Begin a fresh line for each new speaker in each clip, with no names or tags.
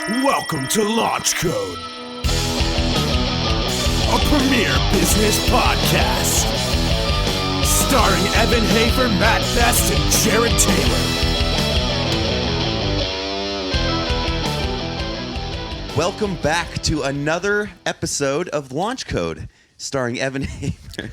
Welcome to Launch Code, a premier business podcast, starring Evan Hafer, Matt Best, and Jared Taylor.
Welcome back to another episode of Launch Code, starring Evan Hafer.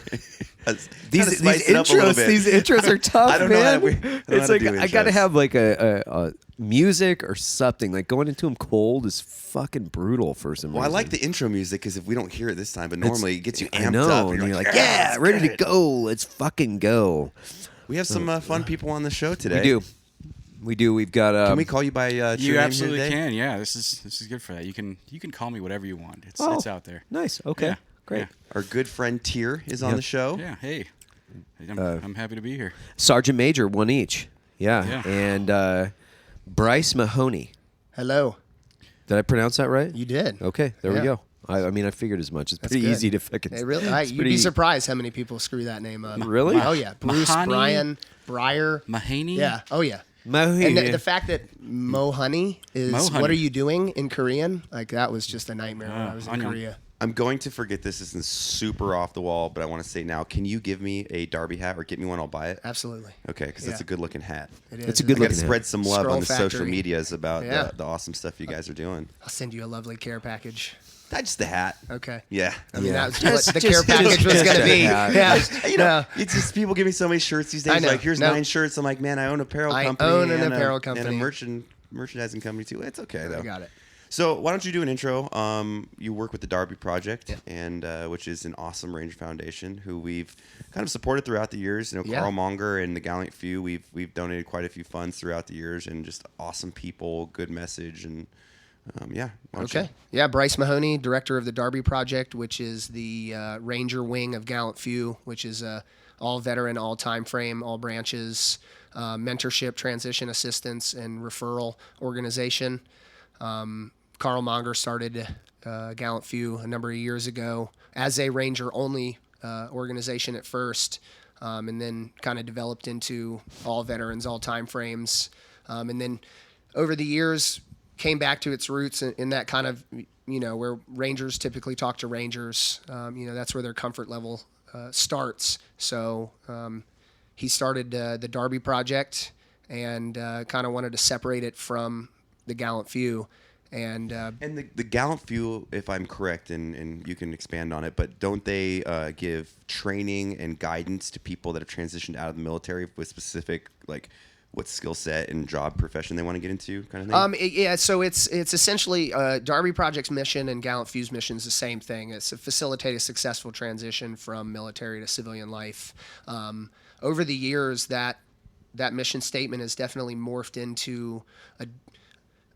These intros are tough,
I don't know
man.
how to
It's like
do
I gotta
intros.
have like a music or something. Like going into them cold is fucking brutal for some reason.
Well, I like the intro music because if we don't hear it this time, but normally it gets you
I
amped
know,
up.
and
And
you're like,
yeah,
yeah, ready to go. Let's fucking go.
We have some fun people on the show today.
We do. We've got.
Can we call you by your
You
name
absolutely
here today?
can. Yeah, this is good for that. You can call me whatever you want. It's out there.
Nice. Okay.
Yeah,
Great.
yeah.
Our good friend Tier is on the show.
Yeah. Hey, I'm happy to be here.
Sergeant Major, one each. Yeah.
Yeah.
And Bryce Mahoney.
Hello.
Did I pronounce that right?
You did.
Okay. There we
Yeah.
go. I mean, I figured as much. It's
That's
pretty
good.
easy to fucking.
Hey, really?
it's
You'd
pretty-
be surprised how many people screw that name up.
Really?
Oh, yeah. Bruce,
Mahoney?
Brian, Breyer.
Mahoney?
Yeah. Oh, yeah.
Mahoney.
And the fact that Mohoney is
Mohoney.
what are you doing in Korean? Like, that was just a nightmare when I was in
onion.
Korea.
I'm going to forget this isn't super off the wall, but I want to say now, can you give me a Darby hat or get me one? I'll buy it.
Absolutely.
Okay, because that's a
Yeah.
good looking hat.
It is.
It's a good
I got to
looking hat.
spread some love
Scroll
on the social
Factory.
medias about
Yeah.
the awesome stuff you guys are doing.
I'll send you a lovely care package.
Not just the hat.
Okay.
Yeah.
I mean,
Yeah.
that was what the care package was going to be.
Yeah.
Yeah.
You know, it's just people give me so many shirts these days.
I know.
Like, here's
No.
9 shirts. I'm like, man, I own an apparel
I
company.
own an
and
apparel
and
company.
a merchandising company too. It's okay though.
I got it.
So why don't you do an intro? You work with the Darby Project,
Yeah.
and which is an awesome Ranger Foundation who we've kind of supported throughout the years. You know,
Yeah.
Carl Monger and the Gallant Few. We've donated quite a few funds throughout the years, and just awesome people, good message, and yeah. Why don't you-
Okay. Yeah, Bryce Mahoney, director of the Darby Project, which is the Ranger wing of Gallant Few, which is all veteran, all time frame, all branches, mentorship, transition assistance, and referral organization. Carl Monger started Gallant Few a number of years ago as a Ranger-only organization at first, and then kind of developed into all veterans, all time frames, and then over the years came back to its roots in that kind of, where Rangers typically talk to Rangers. That's where their comfort level starts. So he started the Darby Project and kind of wanted to separate it from the Gallant Few. And
the Gallant Few, if I'm correct, and you can expand on it, but don't they give training and guidance to people that have transitioned out of the military with specific, like, what skill set and job profession they want to get into, kind of thing?
So it's essentially Darby Project's mission and Gallant Few's mission is the same thing. It's to facilitate a successful transition from military to civilian life. Over the years, that mission statement has definitely morphed into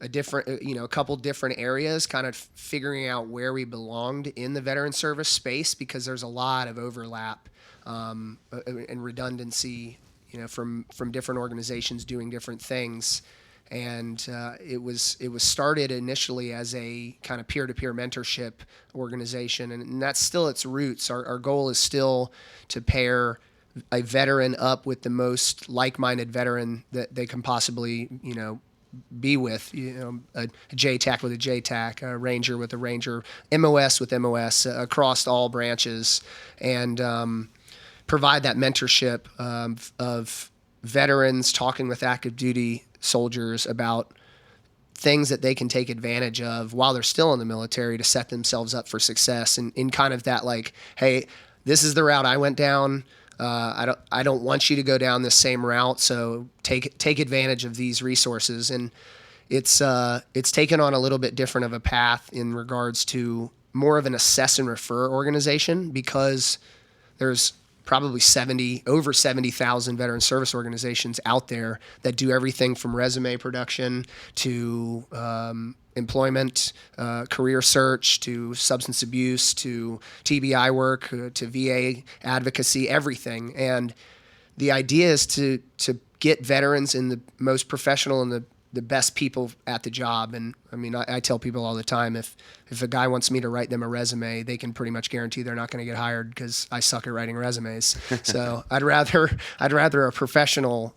a different, a couple different areas, kind of figuring out where we belonged in the veteran service space, because there's a lot of overlap and redundancy, from different organizations doing different things. And it was started initially as a kind of peer-to-peer mentorship organization, and that's still its roots. Our goal is still to pair a veteran up with the most like-minded veteran that they can possibly, be with, a JTAC with a JTAC, a Ranger with a Ranger, MOS with MOS, across all branches, and provide that mentorship of veterans talking with active duty soldiers about things that they can take advantage of while they're still in the military to set themselves up for success, and in kind of that, like, hey, this is the route I went down. I don't want you to go down this same route, so take advantage of these resources. And it's taken on a little bit different of a path in regards to more of an assess and refer organization, because there's probably over 70,000 veteran service organizations out there that do everything from resume production to employment, career search, to substance abuse, to TBI work, to VA advocacy, everything. And the idea is to get veterans in the most professional and the best people at the job. And I mean, I tell people all the time, if a guy wants me to write them a resume, they can pretty much guarantee they're not going to get hired because I suck at writing resumes. So I'd rather a professional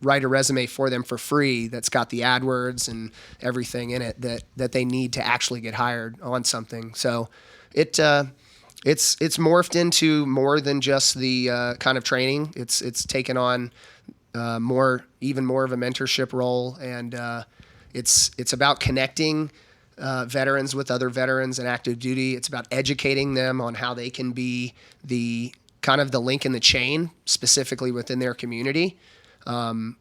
write a resume for them for free that's got the AdWords and everything in it that they need to actually get hired on something. So it's morphed into more than just the kind of training. It's taken on even more of a mentorship role, and it's about connecting veterans with other veterans in active duty. It's about educating them on how they can be the kind of the link in the chain, specifically within their community,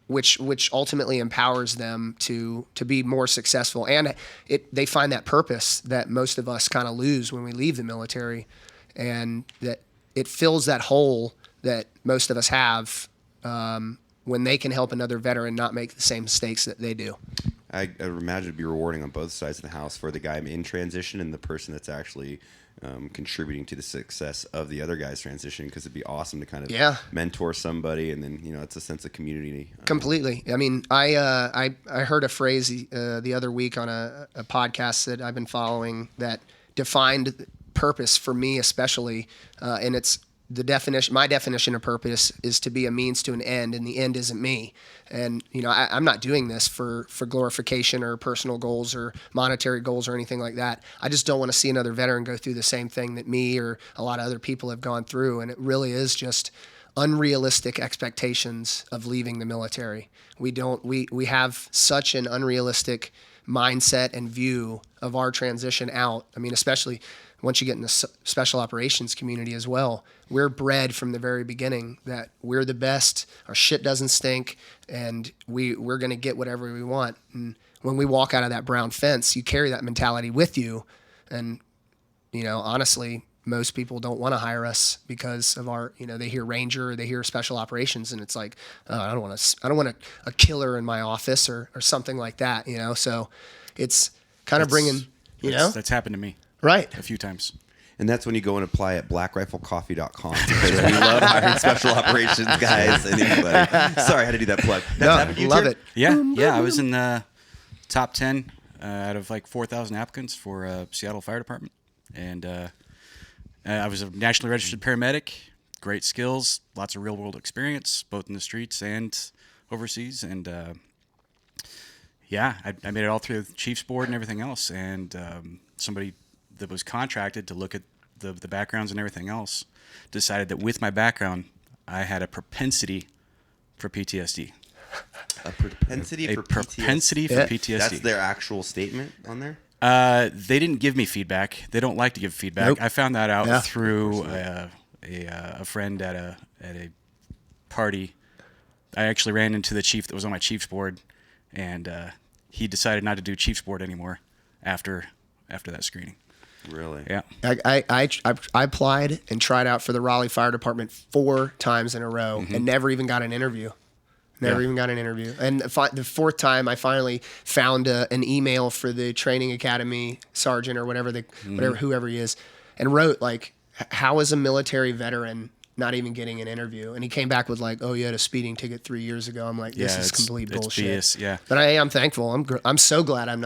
which ultimately empowers them to be more successful. And they find that purpose that most of us kind of lose when we leave the military, and that it fills that hole that most of us have when they can help another veteran not make the same mistakes that they do.
I imagine it'd be rewarding on both sides of the house for the guy in transition and the person that's actually contributing to the success of the other guy's transition, because it'd be awesome to kind of mentor somebody, and then it's a sense of community.
Completely. I mean, I heard a phrase the other week on a podcast that I've been following that defined purpose for me especially, and it's the definition. My definition of purpose is to be a means to an end, and the end isn't me. And I'm not doing this for glorification or personal goals or monetary goals or anything like that. I just don't want to see another veteran go through the same thing that me or a lot of other people have gone through. And it really is just unrealistic expectations of leaving the military. We have such an unrealistic mindset and view of our transition out. I mean, especially once you get in the special operations community as well, we're bred from the very beginning that we're the best, our shit doesn't stink, and we're going to get whatever we want. And when we walk out of that brown fence, you carry that mentality with you. And, honestly, most people don't want to hire us because of our, they hear Ranger, or they hear special operations, and it's like, oh, I don't want a killer in my office or something like that, So it's kind of bringing,
That's happened to me.
Right.
A few times.
And that's when you go and apply at blackriflecoffee.com, because we love hiring special operations guys and anybody. Sorry, I had to do that plug.
Love it.
Yeah. I was in the top 10 out of like 4,000 applicants for Seattle Fire Department. And I was a nationally registered paramedic, great skills, lots of real world experience, both in the streets and overseas. And I made it all through the Chiefs Board and everything else. And somebody that was contracted to look at the backgrounds and everything else decided that with my background, I had a propensity for PTSD.
A propensity for PTSD? That's their actual statement on there?
They didn't give me feedback. They don't like to give feedback. Nope. I found that out through a friend at a party. I actually ran into the chief that was on my Chiefs Board, and he decided not to do Chiefs Board anymore after that screening.
Really?
Yeah.
I applied and tried out for the Raleigh Fire Department 4 times in a row and never even got an interview. And the fourth time, I finally found an email for the training academy sergeant or whoever he is, and wrote like, "How is a military veteran not even getting an interview?" And he came back with like, "Oh, you had a speeding ticket 3 years ago." I'm like, "This is complete bullshit."
BS, yeah.
But I'm thankful. I'm so glad I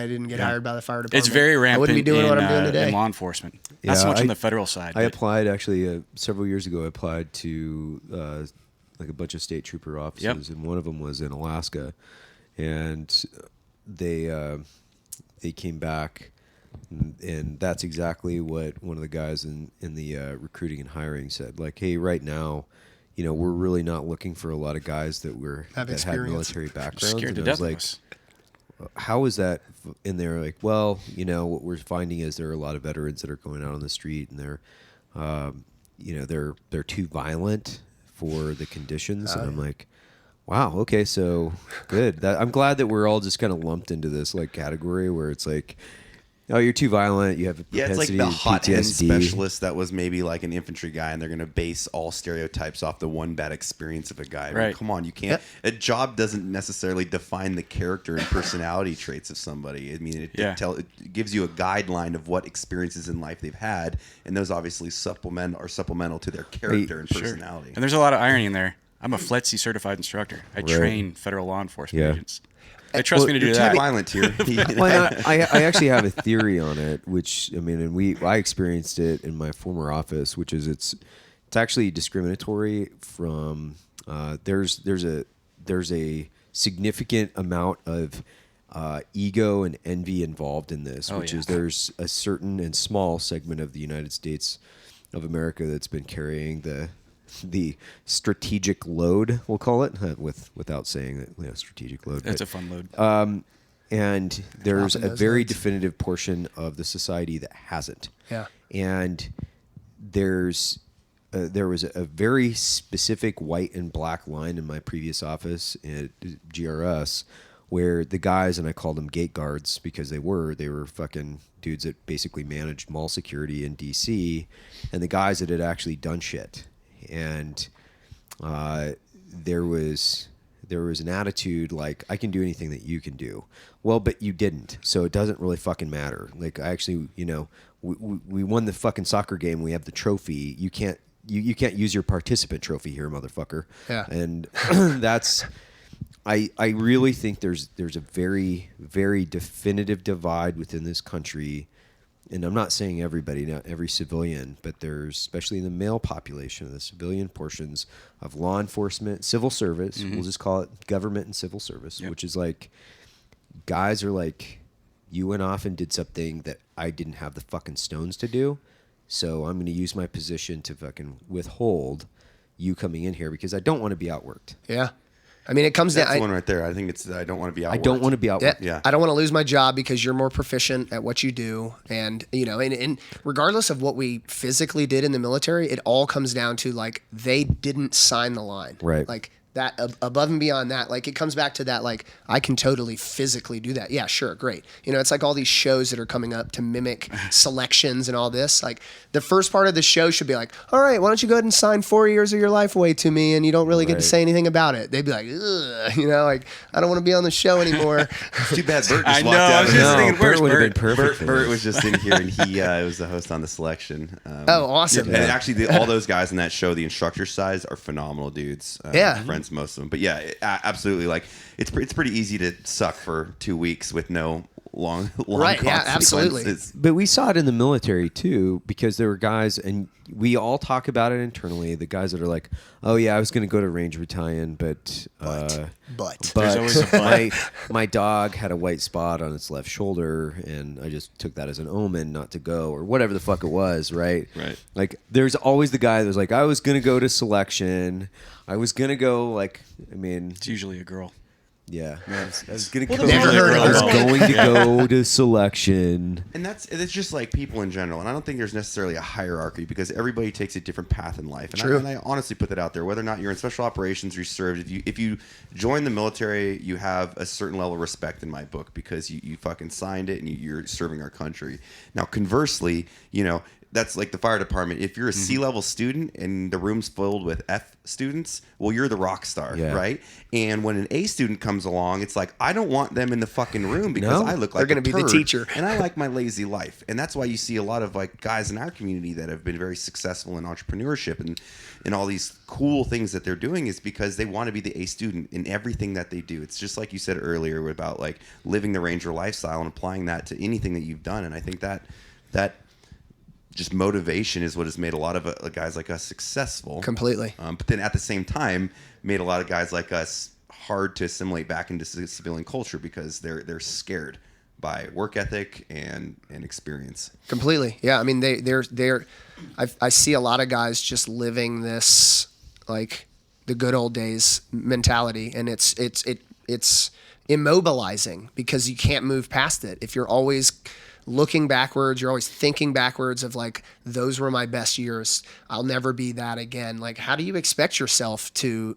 didn't get hired by the fire department.
It's very rampant.
I wouldn't be doing what I'm doing today.
In law enforcement. Not so much on the federal side.
I applied actually several years ago. I applied to like a bunch of state trooper offices, and one of them was in Alaska, and they came back. And that's exactly what one of the guys in the recruiting and hiring said. Like, hey, right now, we're really not looking for a lot of guys that had military backgrounds.
Scared to
and
death
I was like,
of us.
how is that in there? Like, well, what we're finding is there are a lot of veterans that are going out on the street, and they're too violent for the conditions. And I'm like, wow, okay, so good. I'm glad that we're all just kind of lumped into this like category where it's like, oh, you're too violent. You have a propensity
it's like the hot end
PTSD.
specialist that was maybe like an infantry guy, and they're going to base all stereotypes off the one bad experience of a guy. I mean,
right.
come on, you can't. A job doesn't necessarily define the character and personality traits of somebody. I mean, it gives you a guideline of what experiences in life they've had, and those obviously supplemental to their character and personality.
And there's a lot of irony in there. I'm a FLETC certified instructor. I train federal law enforcement agents. They trust me to do that.
Too violent here.
I actually have a theory on it, which I experienced it in my former office, which is it's actually discriminatory from there's there's a significant amount of ego and envy involved in this, which is there's a certain and small segment of the United States of America that's been carrying the strategic load, we'll call it, without saying that, strategic load.
That's a fun load.
And there's a very
loads.
definitive portion of the society that hasn't.
Yeah.
And there was a very specific white and black line in my previous office at GRS where the guys, and I called them gate guards because they were fucking dudes that basically managed mall security in DC, and the guys that had actually done shit. And there was an attitude like, I can do anything that you can do. Well, but you didn't, so it doesn't really fucking matter. Like, I actually, we won the fucking soccer game. We have the trophy. You can't use your participant trophy here, motherfucker.
Yeah.
And that's, I really think there's a very, very definitive divide within this country. And I'm not saying everybody, not every civilian, but there's, especially in the male population of the civilian portions of law enforcement, civil service, we'll just call it government and civil service, which is like, guys are like, you went off and did something that I didn't have the fucking stones to do, so I'm going to use my position to fucking withhold you coming in here because I don't want to be outworked.
Yeah. I mean, it comes down.
That's the one right there. I think it's I don't want to be outworked.
I don't want to be outworked.
Yeah. I don't want to lose my job because you're more proficient at what you do. And, and regardless of what we physically did in the military, it all comes down to, like, they didn't sign the line.
Right.
Like, that above and beyond that, like, it comes back to that, like, I can totally physically do that. Yeah, sure, great. It's like all these shows that are coming up to mimic selections and all this. Like, the first part of the show should be like, all right, why don't you go ahead and sign 4 years of your life away to me, and you don't really get to say anything about it. They'd be like, ugh, like, I don't want to be on the show anymore.
It's too bad Bert just
I know.
walked out.
I was just thinking, where's
Bert would have
Bert?
been perfect. for
Bert
this.
was just in here, and he was the host on the selection.
Oh, awesome.
And actually, all those guys in that show, the instructor size, are phenomenal dudes. Friends, most of them. But yeah, absolutely. Like, it's pretty easy to suck for 2 weeks with no long
Right, yeah, absolutely.
consequences.
But we saw it in the military too, because there were guys, and we all talk about it internally. The guys that are like, "Oh yeah, I was going to go to Ranger Battalion, but
There's always a but.
my dog had a white spot on its left shoulder, and I just took that as an omen not to go, or whatever the fuck it was." Right. Like, there's always the guy that's like, "I was going to go to selection. I was going to go." Like, I mean,
It's usually a girl.
yeah, I was going to
Well,
go.
never heard of
I was
it.
going to go to selection.
And it's just like people in general. And I don't think there's necessarily a hierarchy because everybody takes a different path in life. And,
True.
I honestly put that out there. Whether or not you're in special operations or you served, if you join the military, you have a certain level of respect in my book because you fucking signed it and you're serving our country. Now, conversely, that's like the fire department. If you're a C-level student and the room's filled with F students, well, you're the rock star, right? And when an A student comes along, it's like, I don't want them in the fucking room because I look like
they're going to be the
turd,
teacher.
and I like my lazy life. And that's why you see a lot of like guys in our community that have been very successful in entrepreneurship and all these cool things that they're doing is because they want to be the A student in everything that they do. It's just like you said earlier about like living the Ranger lifestyle and applying that to anything that you've done. And I think that just motivation is what has made a lot of guys like us successful.
Completely.
But then at the same time, made a lot of guys like us hard to assimilate back into civilian culture because they're scared by work ethic and experience.
Completely. Yeah. I mean, I see a lot of guys just living this, like, the good old days mentality, and it's immobilizing because you can't move past it. If you're always looking backwards, you're always thinking backwards of like, those were my best years, I'll never be that again. Like, how do you expect yourself to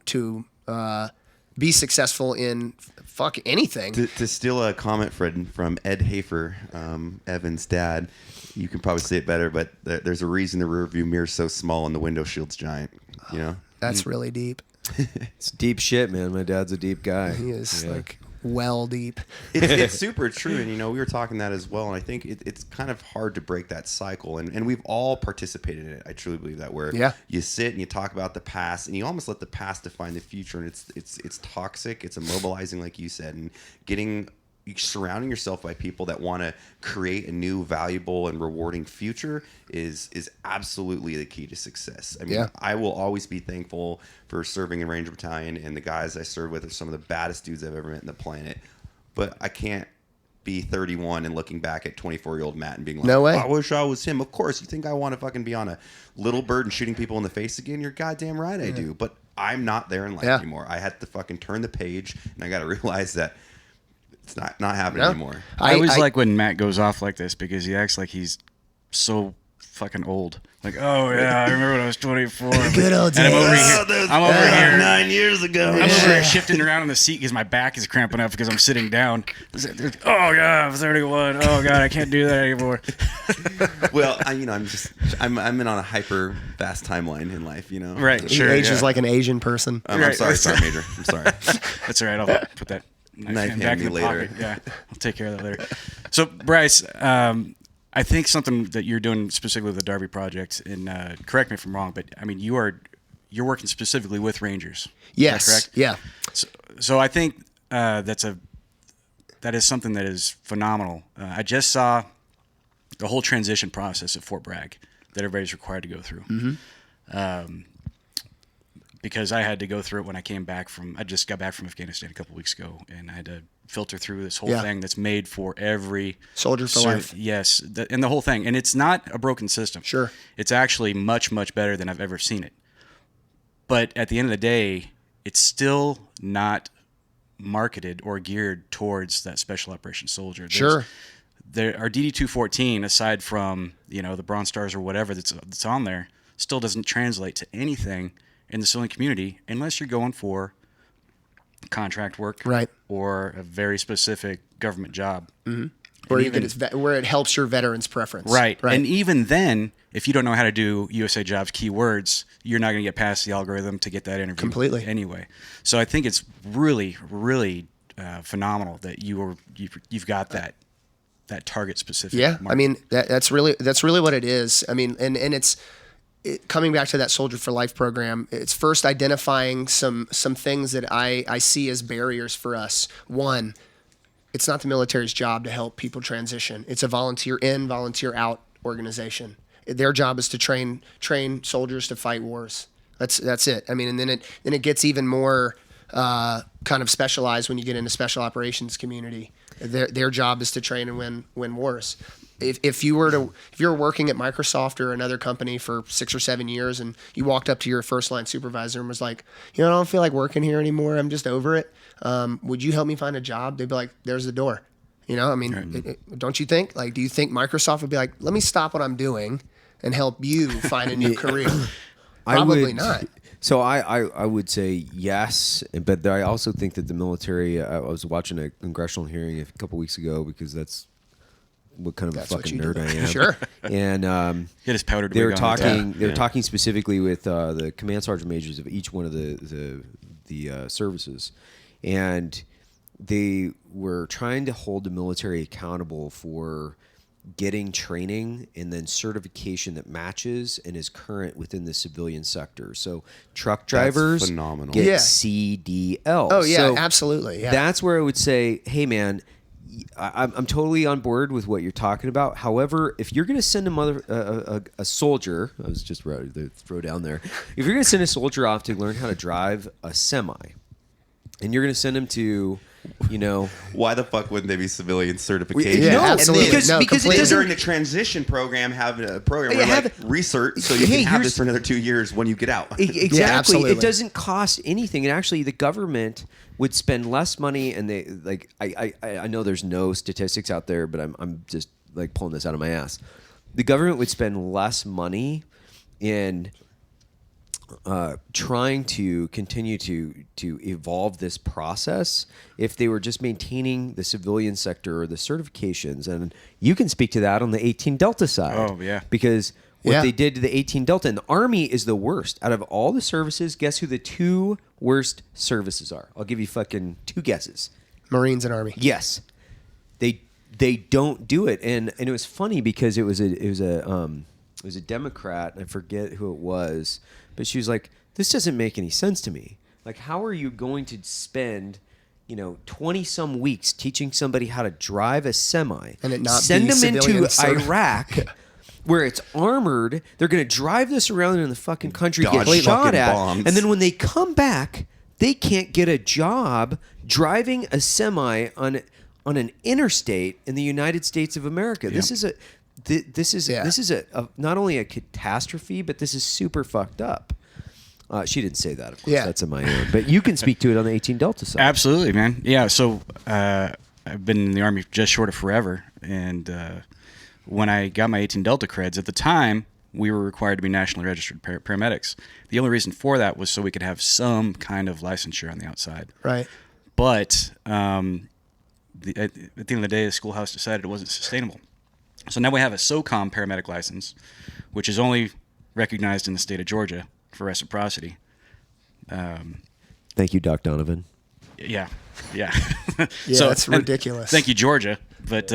be successful in fuck anything?
To steal a comment from Ed Hafer, Evan's dad, you can probably say it better, but there's a reason the rearview mirror's so small and the window shield's giant.
That's really deep.
It's deep shit, man. My dad's a deep guy.
He is like well deep.
It's super true, and we were talking that as well, and I think it's kind of hard to break that cycle, and we've all participated in it. I truly believe that, where you sit and you talk about the past, and you almost let the past define the future, and it's toxic, it's immobilizing, like you said, and getting surrounding yourself by people that want to create a new, valuable, and rewarding future is absolutely the key to success. I mean, I will always be thankful for serving in Ranger Battalion, and the guys I serve with are some of the baddest dudes I've ever met on the planet. But I can't be 31 and looking back at 24-year-old Matt and being like,
no way.
I wish I was him. Of course, you think I want to fucking be on a little bird and shooting people in the face again? You're goddamn right I do. But I'm not there in life anymore. I had to fucking turn the page, and I got to realize that it's not happening anymore.
I always like when Matt goes off like this because he acts like he's so fucking old. Like, oh yeah, I remember when I was 24.
Good old days.
And I'm over here
9 years ago.
I'm over here shifting around in the seat because my back is cramping up because I'm sitting down. Oh yeah, I'm 31. Oh god, I can't do that anymore.
Well, I'm in on a hyper fast timeline in life, you know.
Right. Sure.
He ages like an Asian person.
I'm sorry, Sergeant Major. I'm sorry.
That's all right. I'll put that
knife hand
back
me
in the
later.
pocket. Yeah, I'll take care of that later. So, Bryce, I think something that you're doing specifically with the Darby Project, and correct me if I'm wrong, but I mean you're working specifically with Rangers.
Yes.
Is that correct?
Yeah.
So I think that is something that is phenomenal. I just saw the whole transition process at Fort Bragg that everybody's required to go through. Mm-hmm. Because I had to go through it when I came back I just got back from Afghanistan a couple weeks ago, and I had to filter through this whole thing that's made for every
soldier for life.
Yes, and the whole thing. And it's not a broken system.
Sure.
It's actually much, much better than I've ever seen it. But at the end of the day, it's still not marketed or geared towards that special operations soldier.
Sure.
Our DD-214, aside from the Bronze Stars or whatever that's on there, still doesn't translate to anything in the civilian community unless you're going for contract work,
right,
or a very specific government job,
where it helps your veterans' preference,
right. And even then, if you don't know how to do USA Jobs keywords, you're not going to get past the algorithm to get that interview
completely
anyway. So I think it's really, really phenomenal that you've got that target specific.
Yeah,
market.
I mean that's really what it is. I mean, and it's. Coming back to that Soldier for Life program, it's first identifying some things that I see as barriers for us. One, it's not the military's job to help people transition. It's a volunteer in, volunteer out organization. Their job is to train soldiers to fight wars. That's it. I mean, and then it gets even more kind of specialized when you get into special operations community. Their job is to train and win wars. If you were working at Microsoft or another company for 6 or 7 years and you walked up to your first line supervisor and was like, I don't feel like working here anymore. I'm just over it. Would you help me find a job? They'd be like, there's the door. I mean, don't you think? Like, do you think Microsoft would be like, let me stop what I'm doing and help you find a new career? Probably not.
So I would say yes, but I also think that the military. I was watching a congressional hearing a couple weeks ago because that's what kind of a fucking nerd I am.
Sure.
And
his powdered
they were
wig on.
talking. They were talking specifically with the command sergeant majors of each one of the services, and they were trying to hold the military accountable for getting training and then certification that matches and is current within the civilian sector. So truck drivers get CDL.
Oh yeah,
so
absolutely. Yeah.
That's where I would say, hey man, I'm totally on board with what you're talking about. However, if you're going to send a soldier, I was just ready to throw down there. If you're going to send a soldier off to learn how to drive a semi, and you're going to send him to,
why the fuck wouldn't they be civilian certification?
Absolutely.
Because it
during the transition program, have a program where research so you can have this for another 2 years when you get out.
Exactly.
Yeah, absolutely.
It doesn't cost anything, and actually, the government would spend less money. And they I know there's no statistics out there, but I'm just like pulling this out of my ass. The government would spend less money in trying to continue to evolve this process if they were just maintaining the civilian sector or the certifications. And you can speak to that on the 18 Delta side.
Oh, yeah.
Because what they did to the 18 Delta, and the Army is the worst. Out of all the services, guess who the two worst services are? I'll give you fucking 2 guesses.
Marines and Army.
Yes. They don't do it. And it was funny because it was a Democrat, and I forget who it was, but she was like, this doesn't make any sense to me. Like, how are you going to spend 20 some weeks teaching somebody how to drive a semi
And it not
send
be
them into
civilian service.
Iraq where it's armored. They're going to drive this around in the fucking country,
Dodge
get shot
fucking
at,
bombs.
and then when they come back, they can't get a job driving a semi on an interstate in the United States of America. This is a not only a catastrophe, but this is super fucked up. She didn't say that, of course.
Yeah.
That's on my own. But you can speak to it on the 18 Delta side.
Absolutely, man. Yeah. So I've been in the Army just short of forever, and when I got my 18 Delta creds, at the time we were required to be nationally registered paramedics. The only reason for that was so we could have some kind of licensure on the outside.
Right.
But at the end of the day, the schoolhouse decided it wasn't sustainable. So now we have a SOCOM paramedic license, which is only recognized in the state of Georgia for reciprocity.
Thank you, Doc Donovan.
Yeah.
Yeah,
So,
that's
and
ridiculous.
Thank you, Georgia. But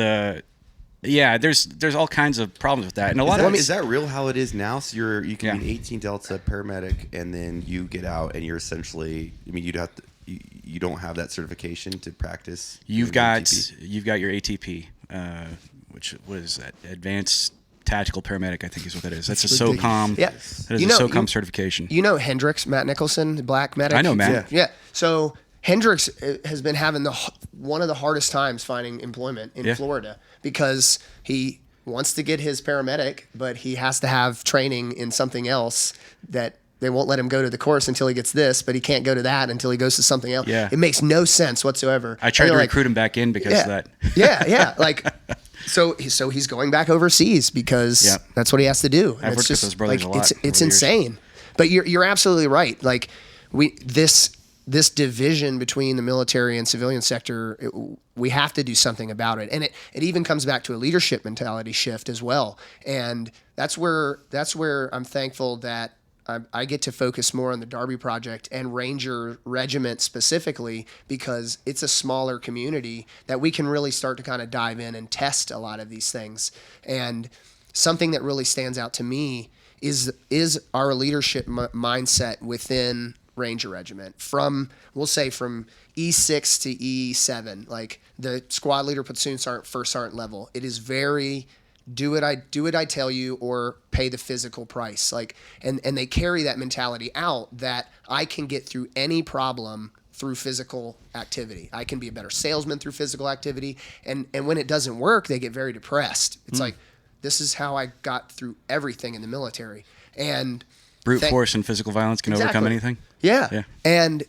yeah, there's all kinds of problems with that, and a lot of
Is that real how it is now? So you can be
Yeah.
an 18 Delta paramedic, and then you get out, and you're essentially, I mean, you don't have that certification to practice.
You've
your
got
ATP?
your ATP, which was that advanced tactical paramedic, I think is what that is. That's a SOCOM.
Yeah.
That is a SOCOM certification.
You know Hendricks, Matt Nicholson, the black medic?
I know Matt.
Yeah. So Hendricks has been having one of the hardest times finding employment in Florida because he wants to get his paramedic, but he has to have training in something else that they won't let him go to the course until he gets this, but he can't go to that until he goes to something else.
Yeah.
It makes no sense whatsoever.
I tried to recruit him back in because of that.
Yeah. Like, so he's going back overseas because that's what he has to do. And
I've worked with those brothers a lot
It's
over the years.
insane. But you're absolutely right. Like this division between the military and civilian sector, we have to do something about it. And it even comes back to a leadership mentality shift as well. And that's where I'm thankful that I get to focus more on the Darby Project and Ranger Regiment specifically because it's a smaller community that we can really start to kind of dive in and test a lot of these things. And something that really stands out to me is our leadership mindset within Ranger Regiment from E6 to E7, like the squad leader, platoon sergeant, first sergeant level. It is very do what I tell you or pay the physical price. Like, and they carry that mentality out that I can get through any problem through physical activity. I can be a better salesman through physical activity. And when it doesn't work, they get very depressed. It's like, this is how I got through everything in the military. And
Brute force and physical violence can overcome anything.
Yeah. And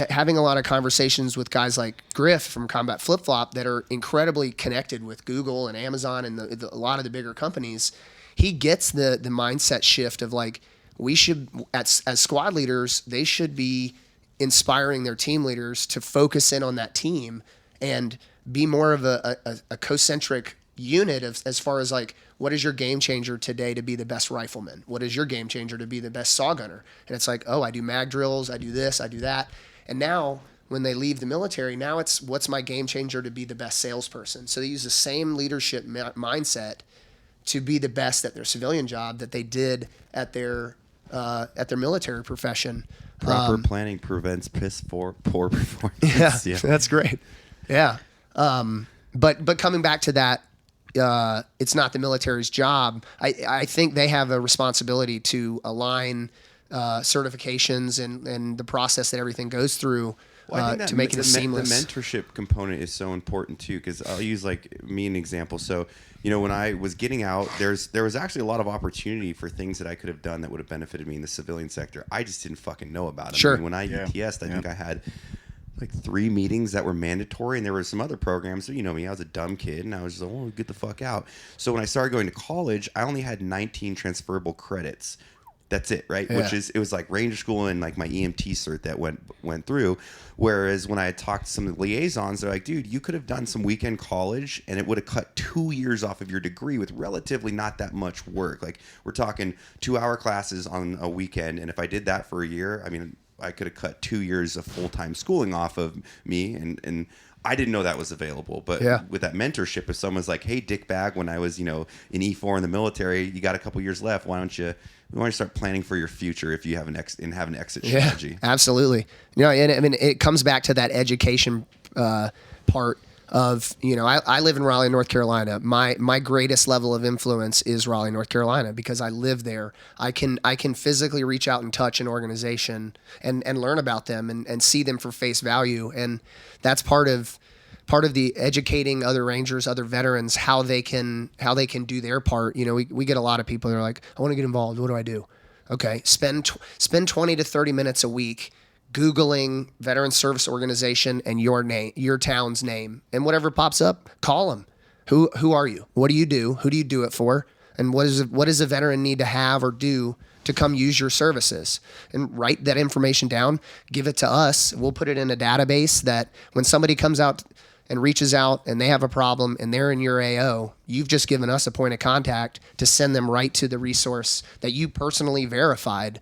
having a lot of conversations with guys like Griff from Combat Flip Flop that are incredibly connected with Google and Amazon and a lot of the bigger companies, he gets the mindset shift of like, we should, as squad leaders, they should be inspiring their team leaders to focus in on that team and be more of a concentric unit as far as like, what is your game changer today to be the best rifleman? What is your game changer to be the best saw gunner? And it's like, oh, I do mag drills, I do this, I do that. And now when they leave the military, now it's what's my game changer to be the best salesperson? So they use the same leadership mindset to be the best at their civilian job that they did at their military profession.
Proper planning prevents poor performance.
Yeah, that's great. Yeah. But coming back to that, it's not the military's job. I think they have a responsibility to align certifications and the process that everything goes through to make it seamless.
The mentorship component is so important too, because I'll use like me an example. So, when I was getting out, there was actually a lot of opportunity for things that I could have done that would have benefited me in the civilian sector. I just didn't fucking know about them.
Sure.
I mean, when I UTS'd, I think I had like 3 meetings that were mandatory, and there were some other programs. So, me, I was a dumb kid, and I was just like, oh, get the fuck out. So when I started going to college, I only had 19 transferable credits. That's it, right?
Yeah.
It was like Ranger School and like my EMT cert that went through. Whereas when I had talked to some of the liaisons, they're like, dude, you could have done some weekend college and it would have cut 2 years off of your degree with relatively not that much work. Like, we're talking 2-hour classes on a weekend, and if I did that for a year, I mean, I could have cut 2 years of full-time schooling off of me, and I didn't know that was available, but with that mentorship, if someone's like, "Hey, Dick Bag, when I was, in E4 in the military, you got a couple years left. Why don't you start planning for your future if you have an exit strategy?"
Absolutely. And I mean, it comes back to that education part of, I live in Raleigh, North Carolina. My greatest level of influence is Raleigh, North Carolina, because I live there. I can physically reach out and touch an organization and learn about them and see them for face value. And that's part of the educating other Rangers, other veterans, how they can do their part. We get a lot of people that are like, "I want to get involved. What do I do?" Okay, spend 20 to 30 minutes a week Googling Veteran Service Organization and your town's name, and whatever pops up, call them. Who are you? What do you do? Who do you do it for? And what does a veteran need to have or do to come use your services? And write that information down, give it to us. We'll put it in a database that when somebody comes out and reaches out and they have a problem and they're in your AO, you've just given us a point of contact to send them right to the resource that you personally verified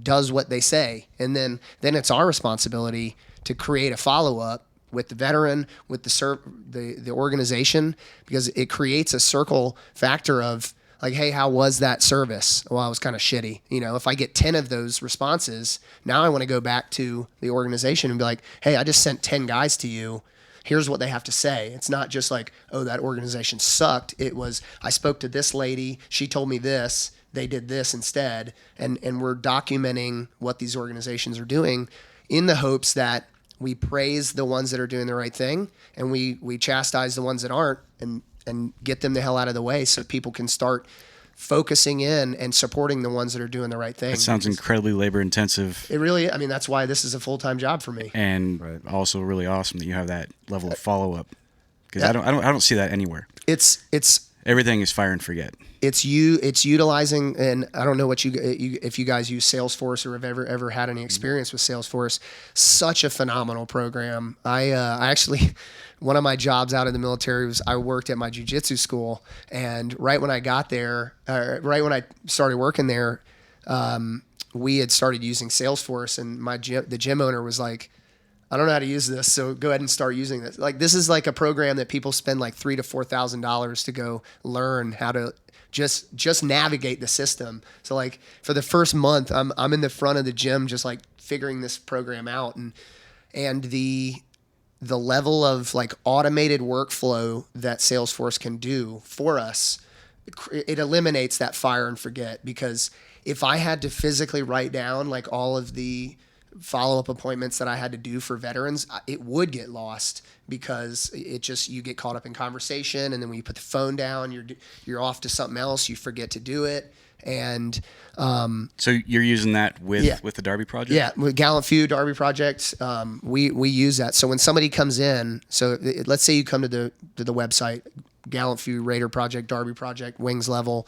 does what they say. And then it's our responsibility to create a follow-up with the veteran, with the organization, because it creates a circle factor of like, "Hey, how was that service?" "Well, it was kind of shitty." If I get 10 of those responses, now I want to go back to the organization and be like, "Hey, I just sent 10 guys to you. Here's what they have to say." It's not just like, "Oh, that organization sucked." It was, "I spoke to this lady. She told me this. They did this instead." And we're documenting what these organizations are doing in the hopes that we praise the ones that are doing the right thing and we chastise the ones that aren't and get them the hell out of the way so people can start focusing in and supporting the ones that are doing the right thing.
That sounds incredibly labor intensive.
It really, I mean, that's why this is a full-time job for me.
And also really awesome that you have that level of follow-up, because I don't see that anywhere.
It's
everything is fire and forget.
It's utilizing, and I don't know what if you guys use Salesforce or have ever had any experience with Salesforce. Such a phenomenal program. I actually, one of my jobs out of the military was I worked at my jiu-jitsu school, and right when I got there, right when I started working there, we had started using Salesforce, and the gym owner was like, "I don't know how to use this, so go ahead and start using this." Like, this is like a program that people spend like $3,000 to $4,000 to go learn how to just navigate the system. So like for the first month, I'm in the front of the gym just like figuring this program out, and the level of like automated workflow that Salesforce can do for us, it eliminates that fire and forget. Because if I had to physically write down like all of the follow-up appointments that I had to do for veterans, it would get lost, because you get caught up in conversation, and then when you put the phone down, you're off to something else, you forget to do it. And
so you're using that with the Darby Project?
Yeah, with Gallant Few, Darby Project, we use that. So when somebody comes in, so let's say you come to the website, Gallant Few, Raider Project, Darby Project, Wings Level,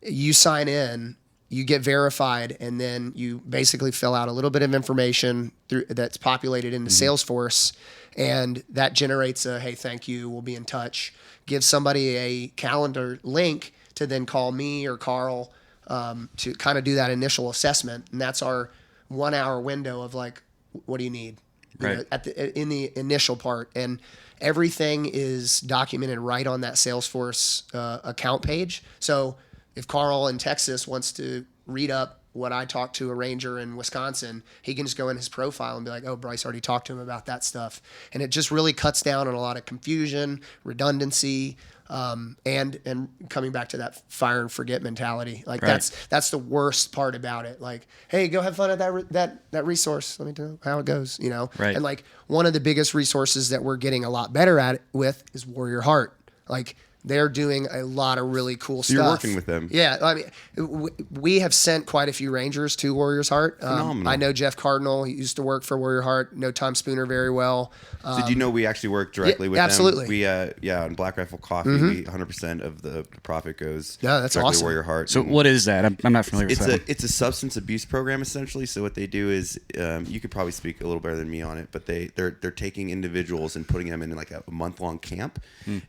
you sign in, you get verified, and then you basically fill out a little bit of information that's populated into Salesforce, and that generates a, "Hey, thank you, we'll be in touch." Give somebody a calendar link to then call me or Carl to kind of do that initial assessment, and that's our 1 hour window of like, what do you need?
Right.
In the initial part, and everything is documented right on that Salesforce account page. So if Carl in Texas wants to read up what I talked to a Ranger in Wisconsin, he can just go in his profile and be like, "Oh, Bryce already talked to him about that stuff." And it just really cuts down on a lot of confusion, redundancy, and coming back to that fire and forget mentality. Like that's the worst part about it. Like, "Hey, go have fun at that resource. Let me know how it goes."
Right.
And like one of the biggest resources that we're getting a lot better at it with is Warrior Heart. Like, they're doing a lot of really cool stuff.
You're working with them.
Yeah. I mean, we have sent quite a few Rangers to Warrior's Heart.
Phenomenal.
I know Jeff Cardinal. He used to work for Warrior Heart. Know Tom Spooner very well.
Did you know we actually work directly with
absolutely.
them? We, on Black Rifle Coffee, we 100% of the profit goes
that's
directly
awesome.
to Warrior Heart.
So what is that? I'm not familiar with that.
It's a substance abuse program, essentially. So what they do is, you could probably speak a little better than me on it, but they're taking individuals and putting them in like a month-long camp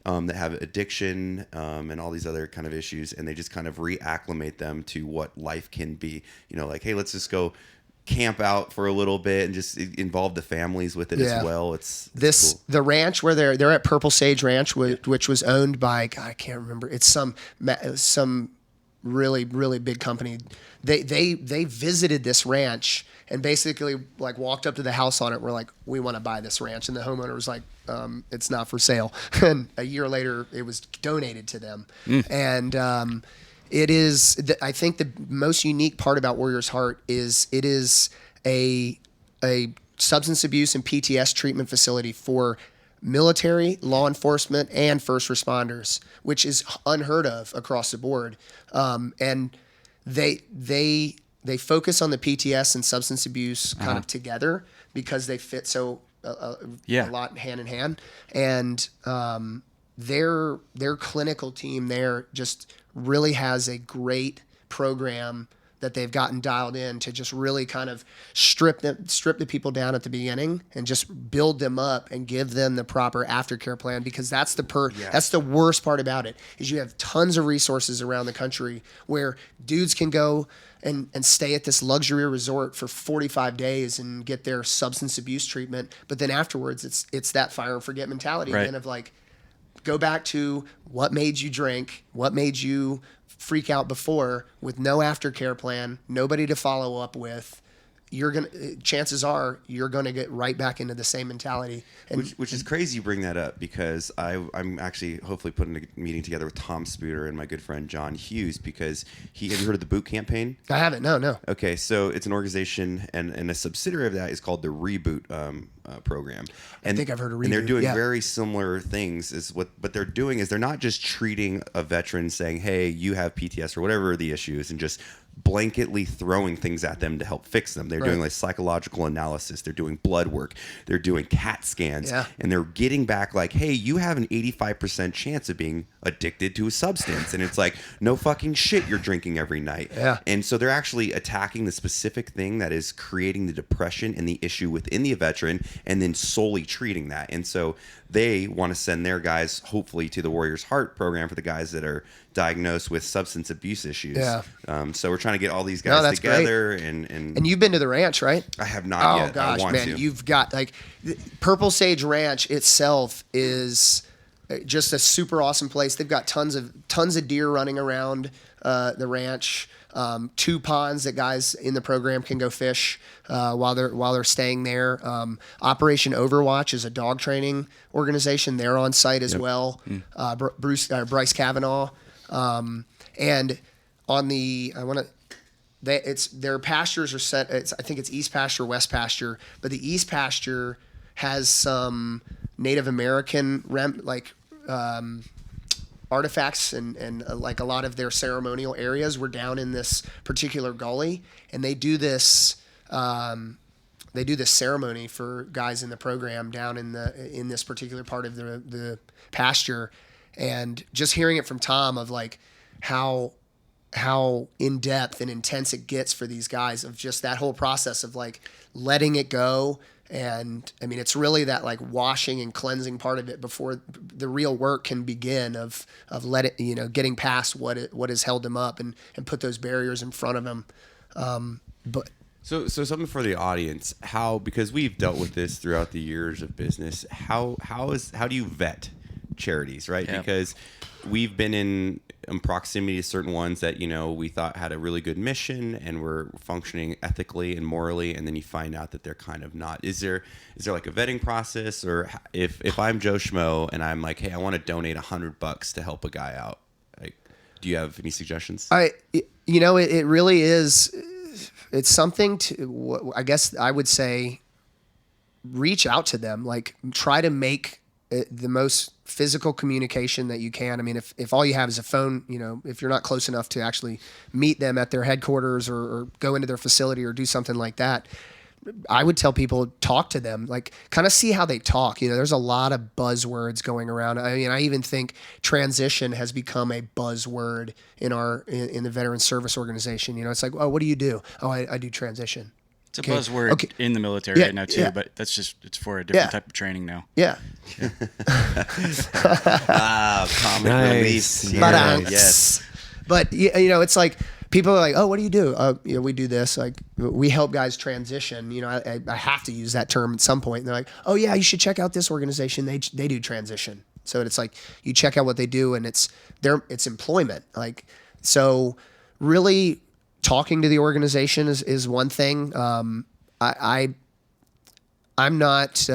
that have addiction, and all these other kind of issues, and they just kind of reacclimate them to what life can be. Like, hey, let's just go camp out for a little bit and just involve the families with it as well. It's cool.
The ranch where they're at Purple Sage Ranch, which was owned by, God, I can't remember. It's some really, really big company. They visited this ranch and basically like walked up to the house on it. We're like, we want to buy this ranch. And the homeowner was like, it's not for sale. And a year later it was donated to them. And, it is, I think the most unique part about Warrior's Heart is it is a substance abuse and PTS treatment facility for military, law enforcement, and first responders, which is unheard of across the board. And they focus on the PTS and substance abuse kind of together because they fit so a lot hand in hand. And their clinical team there just really has a great program that they've gotten dialed in to just really kind of strip the people down at the beginning and just build them up and give them the proper aftercare plan, because that's that's the worst part about it is you have tons of resources around the country where dudes can go and stay at this luxury resort for 45 days and get their substance abuse treatment, but then afterwards it's that fire and forget mentality again of like, go back to what made you drink, what made you freak out before, with no aftercare plan, nobody to follow up with. Chances are you're gonna get right back into the same mentality. And,
which is crazy you bring that up, because I'm actually hopefully putting a meeting together with Tom Spooter and my good friend John Hughes, because have you heard of the Boot Campaign?
I haven't. No.
Okay, so it's an organization and a subsidiary of that is called the Reboot program. And,
I think I've heard of Reboot.
And they're doing very similar things. What they're doing is they're not just treating a veteran saying, hey, you have PTS or whatever the issue is, and just blanketly throwing things at them to help fix them. They're doing like psychological analysis. They're doing blood work. They're doing CAT scans. And they're getting back like, hey, you have an 85% chance of being addicted to a substance. And it's like, no fucking shit, you're drinking every night. And so they're actually attacking the specific thing that is creating the depression and the issue within the veteran, and then solely treating that. And so they want to send their guys, hopefully, to the Warrior's Heart program for the guys that are diagnosed with substance abuse issues. So we're trying to get all these guys together. And
you've been to the ranch, right?
I have not yet.
Oh gosh,
I want
man,
to.
you've got like Purple Sage Ranch itself is just a super awesome place. They've got tons of deer running around the ranch. 2 ponds that guys in the program can go fish while they're staying there. Operation Overwatch is a dog training organization. They're on site as well. Bryce Kavanaugh, and on the their pastures are set. I think it's East Pasture, West Pasture, but the East Pasture has some Native American artifacts and like a lot of their ceremonial areas were down in this particular gully, and they do this ceremony for guys in the program down in this particular part of the pasture. And just hearing it from Tom of like how in depth and intense it gets for these guys, of just that whole process of like letting it go. And I mean, it's really that like washing and cleansing part of it before the real work can begin of getting past what has held them up and put those barriers in front of them.
So something for the audience, because we've dealt with this throughout the years of business, how do you vet charities, right? Because we've been in proximity to certain ones that we thought had a really good mission and were functioning ethically and morally, and then you find out that they're kind of not. Is there like a vetting process, or if I'm Joe Schmo and I'm like, hey, I want to donate $100 to help a guy out, like, do you have any suggestions?
It really is. It's something to, I guess I would say, reach out to them, like try to make the most physical communication that you can. I mean, if all you have is a phone, if you're not close enough to actually meet them at their headquarters or go into their facility or do something like that, I would tell people, talk to them, like kind of see how they talk. There's a lot of buzzwords going around. I mean, I even think transition has become a buzzword in the veteran service organization. It's like, oh, what do you do? Oh, I do transition.
It's a buzzword in the military right now too, but it's for a different type of training now.
Comic relief.
Yes. But it's like people are like, oh, what do you do? We do this. Like, we help guys transition. I have to use that term at some point. And they're like, oh yeah, you should check out this organization. They do transition. So it's like you check out what they do, and it's employment. Like, so really talking to the organization is one thing. I'm not.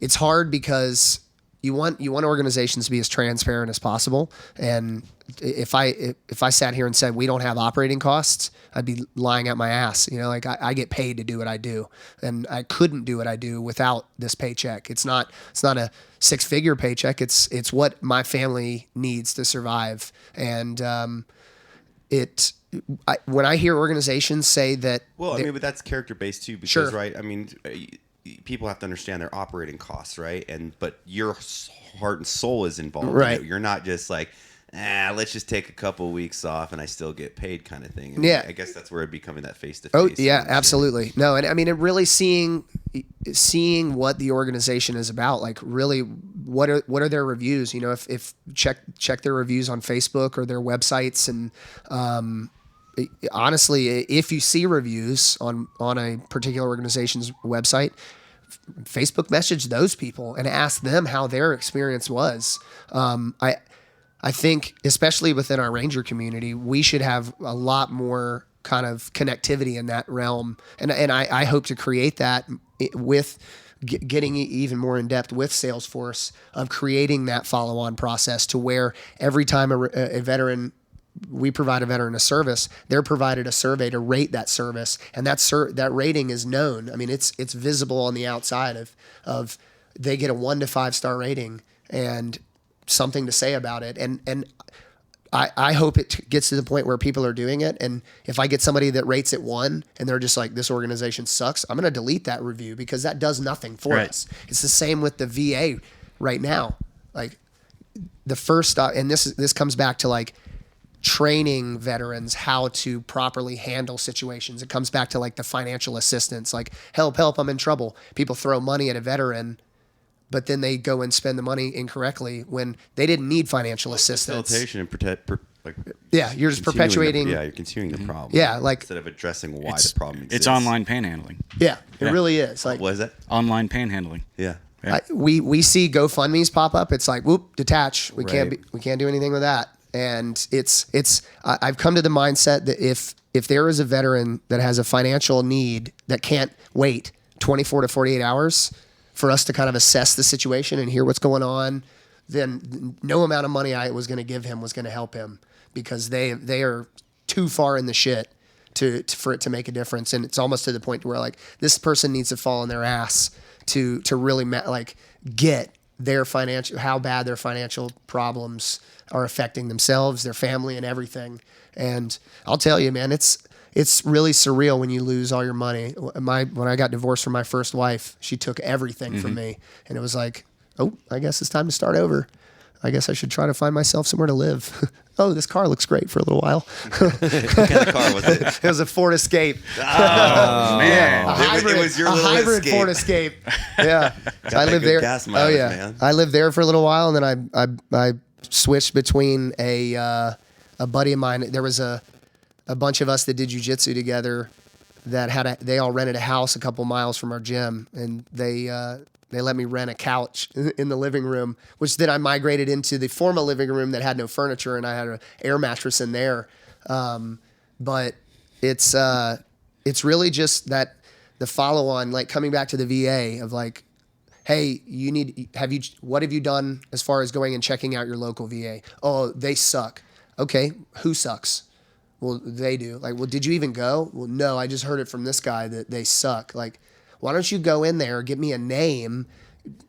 It's hard because you want organizations to be as transparent as possible. And if I sat here and said we don't have operating costs, I'd be lying out my ass. Like I get paid to do what I do, and I couldn't do what I do without this paycheck. It's not a 6-figure paycheck. It's what my family needs to survive. And when I hear organizations say that,
but that's character based too, because
sure.
right, people have to understand their operating costs, right? But your heart and soul is involved.
Right.
You're not just like, let's just take a couple weeks off and I still get paid kind of thing. And
yeah.
I guess that's where it'd be coming that face to face.
Oh yeah, absolutely. No, and it really seeing what the organization is about. Like really, what are their reviews? If check their reviews on Facebook or their websites, and honestly, if you see reviews on a particular organization's website, Facebook message those people and ask them how their experience was. I think, especially within our Ranger community, we should have a lot more kind of connectivity in that realm, and I hope to create that with getting even more in depth with Salesforce, of creating that follow-on process to where every time a veteran. We provide a veteran a service, they're provided a survey to rate that service, and that rating is known. It's visible on the outside of they get a 1 to 5 star rating and something to say about it. And I hope it gets to the point where people are doing it. And if I get somebody that rates it 1 and they're just like, this organization sucks, I'm going to delete that review because that does nothing for us. It's the same with the VA right now. Like the first, and this comes back to like, training veterans how to properly handle situations. It comes back to like the financial assistance, like help, I'm in trouble. People throw money at a veteran, but then they go and spend the money incorrectly when they didn't need financial assistance.
Facilitation and
you're just perpetuating.
You're continuing the problem.
Yeah, like
instead of addressing why the problem exists.
It's online panhandling.
Yeah, it really is. Like,
what is that?
Online panhandling.
Yeah.
We see GoFundMe's pop up. It's like, whoop, detach. We can't do anything with that. And I've come to the mindset that if there is a veteran that has a financial need that can't wait 24 to 48 hours for us to kind of assess the situation and hear what's going on, then no amount of money I was going to give him was going to help him, because they are too far in the shit for it to make a difference. And it's almost to the point where like this person needs to fall on their ass to really get their how bad their financial problems are affecting themselves, their family, and everything. And I'll tell you, man, it's really surreal when you lose all your money. When I got divorced from my first wife, she took everything from me, and it was like, oh, I guess it's time to start over. I guess I should try to find myself somewhere to live. Oh, this car looks great for a little while.
What kind of car was it?
It was a Ford Escape.
Oh, man.
Hybrid,
it was your little
hybrid
Escape.
Ford Escape. Yeah. So I lived there.
Gas mileage, man.
I lived there for a little while, and then I switched between a buddy of mine. There was a bunch of us that did jiu-jitsu together that they all rented a house a couple miles from our gym, and they let me rent a couch in the living room, which then I migrated into the former living room that had no furniture, and I had an air mattress in there. But it's really just that the follow on, like coming back to the VA of like, hey, what have you done as far as going and checking out your local VA? Oh, they suck. Okay, who sucks? Well, they do. Like, well, did you even go? Well, no, I just heard it from this guy that they suck. Like, why don't you go in there, give me a name,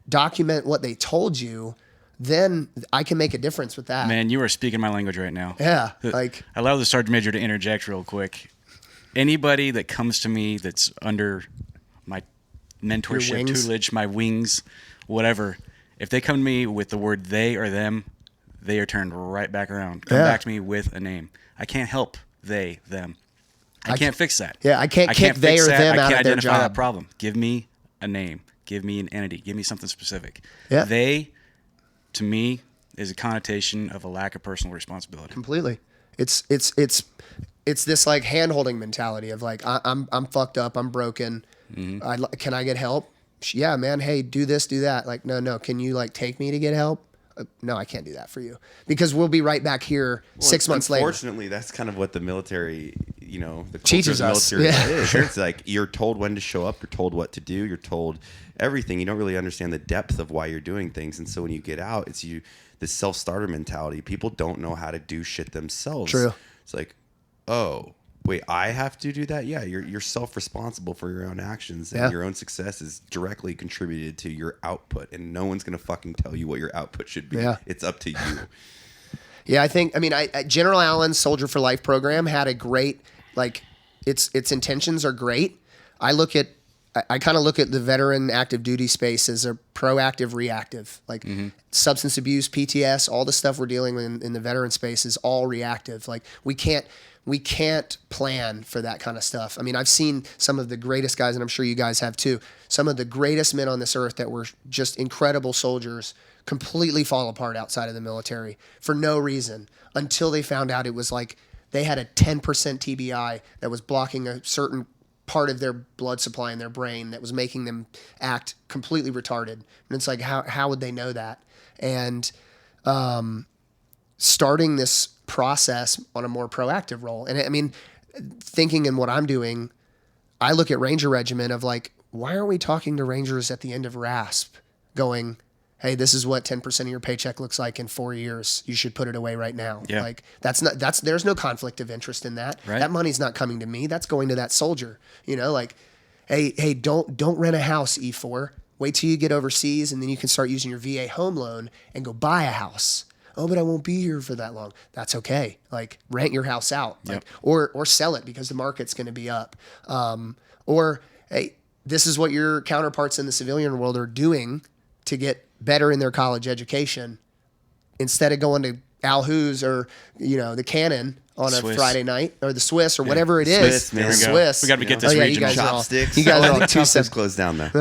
document what they told you, then I can make a difference with that.
Man, you are speaking my language right now.
Yeah.
I allow the Sergeant Major to interject real quick. Anybody that comes to me that's under my mentorship, tutelage, my wings, whatever, if they come to me with the word they or them, they are turned right back around. Come back to me with a name. I can't help they, them. I can't fix that.
Yeah, I can't kick they or them out of their job.
I can't identify that problem. Give me a name. Give me an entity. Give me something specific.
Yeah.
They, to me, is a connotation of a lack of personal responsibility.
Completely. It's this like hand-holding mentality of like, I'm fucked up, I'm broken. Can I get help? Yeah, man. Hey, do this, do that. Like, no. Can you like take me to get help? No, I can't do that for you, because we'll be right back here 6 months later.
Unfortunately, that's kind of what the military, the
teaches us.
Is. It's like you're told when to show up, you're told what to do, you're told everything. You don't really understand the depth of why you're doing things, and so when you get out, it's this self-starter mentality. People don't know how to do shit themselves.
True.
It's like, oh, wait, I have to do that? Yeah, you're self-responsible for your own actions, and your own success is directly contributed to your output, and no one's going to fucking tell you what your output should be. Yeah. It's up to you.
Yeah, I General Allen's Soldier for Life program had a great, like, its intentions are great. I kind of look at the veteran active duty space as a proactive, reactive. Like substance abuse, PTS, all the stuff we're dealing with in the veteran space is all reactive. Like we can't plan for that kind of stuff. I mean, I've seen some of the greatest guys, and I'm sure you guys have too, some of the greatest men on this earth that were just incredible soldiers completely fall apart outside of the military for no reason, until they found out it was like they had a 10% TBI that was blocking a certain part of their blood supply in their brain that was making them act completely retarded. And it's like, how would they know that? And starting this process on a more proactive role. And I mean, thinking in what I'm doing, I look at Ranger Regiment of like, why aren't we talking to Rangers at the end of RASP going, hey, this is what 10% of your paycheck looks like in 4 years. You should put it away right now. Yeah. Like there's no conflict of interest in that. Right. That money's not coming to me. That's going to that soldier. Like, hey, don't rent a house, E4. Wait till you get overseas, and then you can start using your VA home loan and go buy a house. Oh, but I won't be here for that long. That's okay. Like, rent your house out, like, or sell it because the market's going to be up. Or hey, this is what your counterparts in the civilian world are doing to get better in their college education. Instead of going to Al Hoo's or the Cannon on a Friday night, or the Swiss, or whatever it is. Swiss.
We got to get this region.
Chopsticks.
You guys
I
are
think Chopsticks closed down there.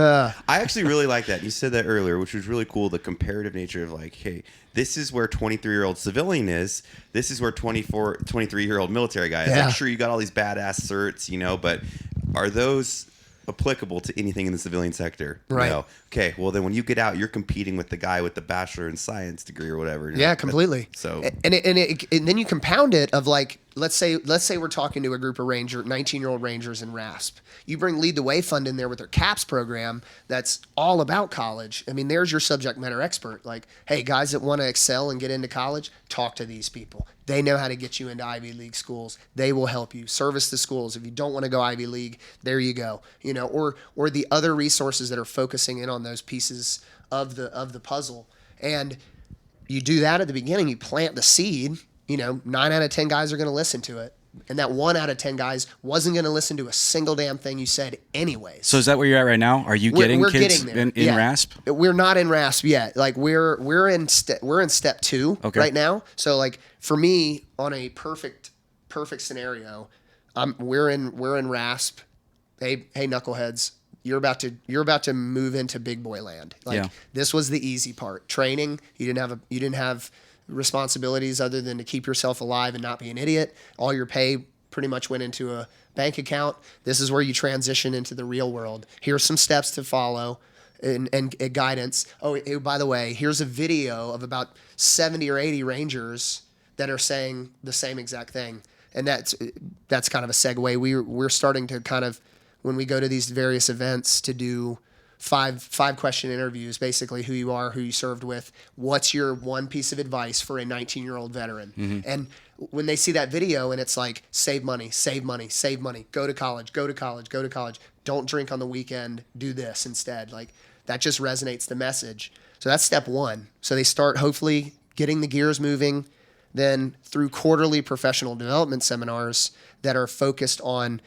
I actually really like that. You said that earlier, which was really cool. The comparative nature of like, hey, this is where 23-year-old civilian is. This is where 23-year-old military guy is. Yeah. Like, sure, you got all these badass certs, but are those applicable to anything in the civilian sector?
Right.
Okay, well then when you get out, you're competing with the guy with the bachelor in science degree or whatever.
Yeah, completely.
So
and then you compound it of like, let's say we're talking to a group of 19-year-old Rangers in RASP. You bring Lead the Way Fund in there with their CAPS program that's all about college. I mean, there's your subject matter expert. Like, hey, guys that want to excel and get into college, talk to these people. They know how to get you into Ivy League schools. They will help you. Service the schools. If you don't want to go Ivy League, there you go. Or the other resources that are focusing in on those pieces of the puzzle. And you do that at the beginning. You plant the seed. 9 out of 10 guys are going to listen to it. And that 1 out of 10 guys wasn't going to listen to a single damn thing you said anyways.
So is that where you're at right now? Are you getting kids in RASP?
We're not in RASP yet. Like we're in step 2 right now. So like for me, on a perfect scenario, we're in RASP. Hey knuckleheads, you're about to move into big boy land. Like this was the easy part. Training, you didn't have responsibilities other than to keep yourself alive and not be an idiot. All your pay pretty much went into a bank account. This is where you transition into the real world. Here's some steps to follow and guidance. Oh, by the way, here's a video of about 70 or 80 Rangers that are saying the same exact thing. And that's kind of a segue. We're starting to kind of, when we go to these various events, to do five question interviews, basically who you are, who you served with, what's your one piece of advice for a 19-year-old veteran. Mm-hmm. And when they see that video and it's like, save money, go to college, don't drink on the weekend, do this instead. Like that just resonates the message. So that's step 1. So they start hopefully getting the gears moving, then through quarterly professional development seminars that are focused on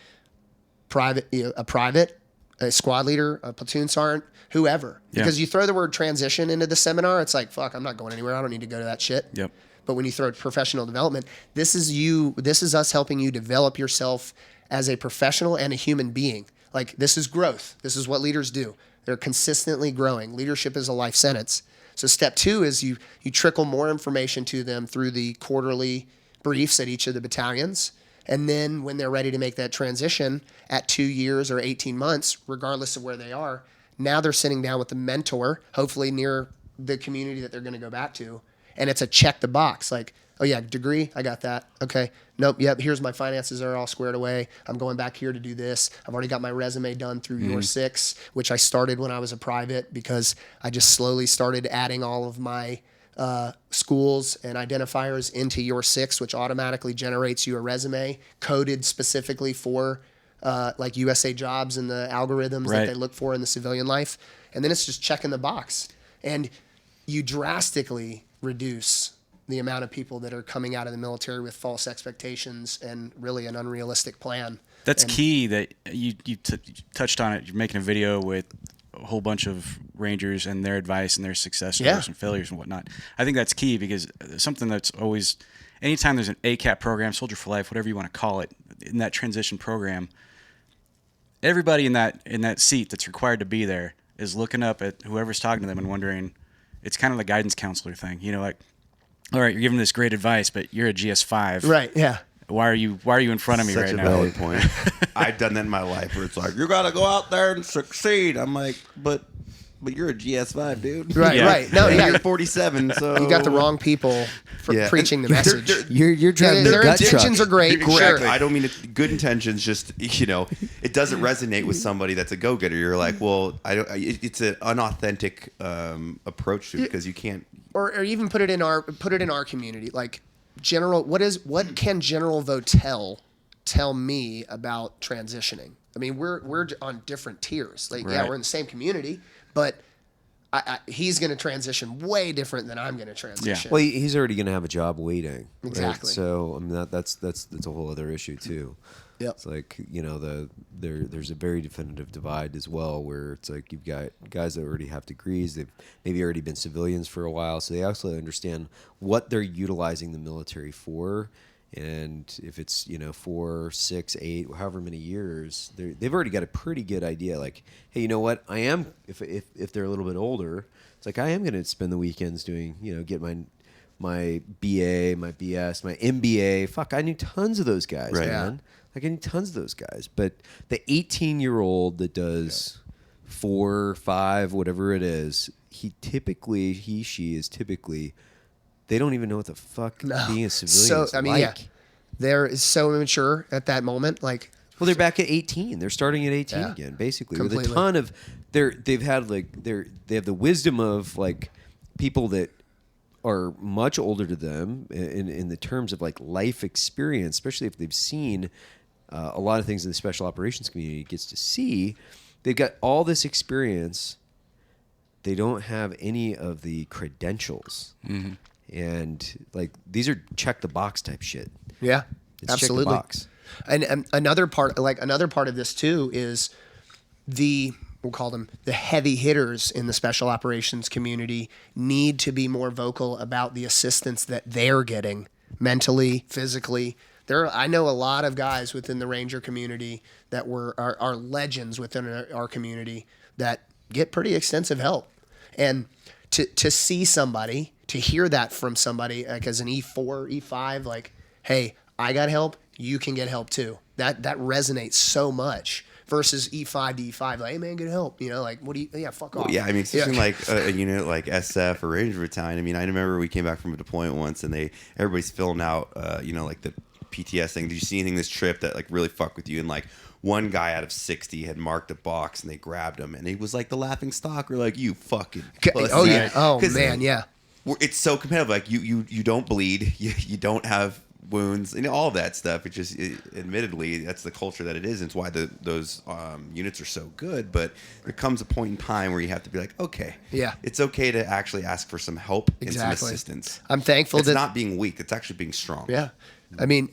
a squad leader, a platoon sergeant, whoever. Because you throw the word transition into the seminar, it's like, fuck, I'm not going anywhere. I don't need to go to that shit.
Yep.
But when you throw professional development, this is us helping you develop yourself as a professional and a human being. Like, this is growth. This is what leaders do. They're consistently growing. Leadership is a life sentence. So step 2 is you trickle more information to them through the quarterly briefs at each of the battalions. And then when they're ready to make that transition at 2 years or 18 months, regardless of where they are, now they're sitting down with the mentor, hopefully near the community that they're going to go back to. And it's a check the box, like, oh yeah, degree, I got that. Okay, nope, yep, here's my finances are all squared away. I'm going back here to do this. I've already got my resume done through Your 6, which I started when I was a private because I just slowly started adding all of my schools and identifiers into Your 6, which automatically generates you a resume coded specifically for like USA Jobs and the algorithms that they look for in the civilian life. And then it's just checking the box. And you drastically reduce the amount of people that are coming out of the military with false expectations and really an unrealistic plan.
That's key that you touched on it. You're making a video with a whole bunch of Rangers and their advice and their success stories and failures and whatnot. I think that's key because something that's always, anytime there's an ACAP program, Soldier for Life, whatever you want to call it, in that transition program, everybody in that seat that's required to be there is looking up at whoever's talking to them and wondering, it's kind of the guidance counselor thing, like, all right, you're giving this great advice, but you're a GS5.
Right, yeah.
Why are you in front of me right now?
Such a valid point. I've done that in my life where it's like, you got to go out there and succeed. I'm like, but you're a GS5, dude.
Right, right. No, yeah.
You're 47, so
you got the wrong people for preaching the message.
You're driving
their
gut
intentions
truck.
are great.
Correct.
Sure.
I don't mean it, good intentions. Just it doesn't resonate with somebody that's a go-getter. You're like, well, it's an unauthentic approach to it because you can't.
Or even put it in our community. Like what can General Votel tell me about transitioning? I mean, we're on different tiers. Like, yeah, we're in the same community, but he's going to transition way different than I'm going to transition.
Yeah. Well, he's already going to have a job waiting.
Exactly.
Right? So I mean, that's a whole other issue too.
Yep.
It's like there's a very definitive divide as well, where it's like you've got guys that already have degrees, they've maybe already been civilians for a while, so they actually understand what they're utilizing the military for. And if it's 4, 6, 8, however many years, they've already got a pretty good idea. Like, hey, you know what? I am if they're a little bit older, it's like I am going to spend the weekends doing get my BA, my BS, my MBA. Fuck, I knew tons of those guys, man. Like I knew tons of those guys. But the 18-year-old that does 4, 5, whatever it is, she is typically. They don't even know what the fuck being a civilian is like.
They're so immature at that moment. Like,
well, they're back at 18. They're starting at 18 again, basically.
Completely.
With a ton of they have the wisdom of like people that are much older to them in the terms of like life experience, especially if they've seen a lot of things in the special operations community gets to see. They've got all this experience. They don't have any of the credentials. Mm-hmm. And like these are check the box type shit.
Yeah,
it's
absolutely.
Check the box.
And another part of this too is we'll call them the heavy hitters in the special operations community need to be more vocal about the assistance that they're getting mentally, physically. I know a lot of guys within the Ranger community that are legends within our community that get pretty extensive help, and to see somebody. To hear that from somebody like as an E4, E5, like, hey, I got help, you can get help too. That resonates so much versus E5 to E5, like, hey man, get help. Like, what do you, fuck off.
Well, yeah, I mean, especially like a unit like SF or Ranger Battalion. I mean, I remember we came back from a deployment once and everybody's filling out, like the PTS thing. Did you see anything this trip that like really fucked with you? And like, one guy out of 60 had marked a box and they grabbed him and he was like the laughing stock. We're like, you fucking pussy.
Oh yeah. Oh man, yeah.
It's so competitive. Like you don't bleed, you don't have wounds, and all that stuff. It just, admittedly, that's the culture that it is. And it's why those units are so good. But there comes a point in time where you have to be like, okay, it's okay to actually ask for some help and some assistance.
I'm thankful
it's not being weak; it's actually being strong.
Yeah, I mean,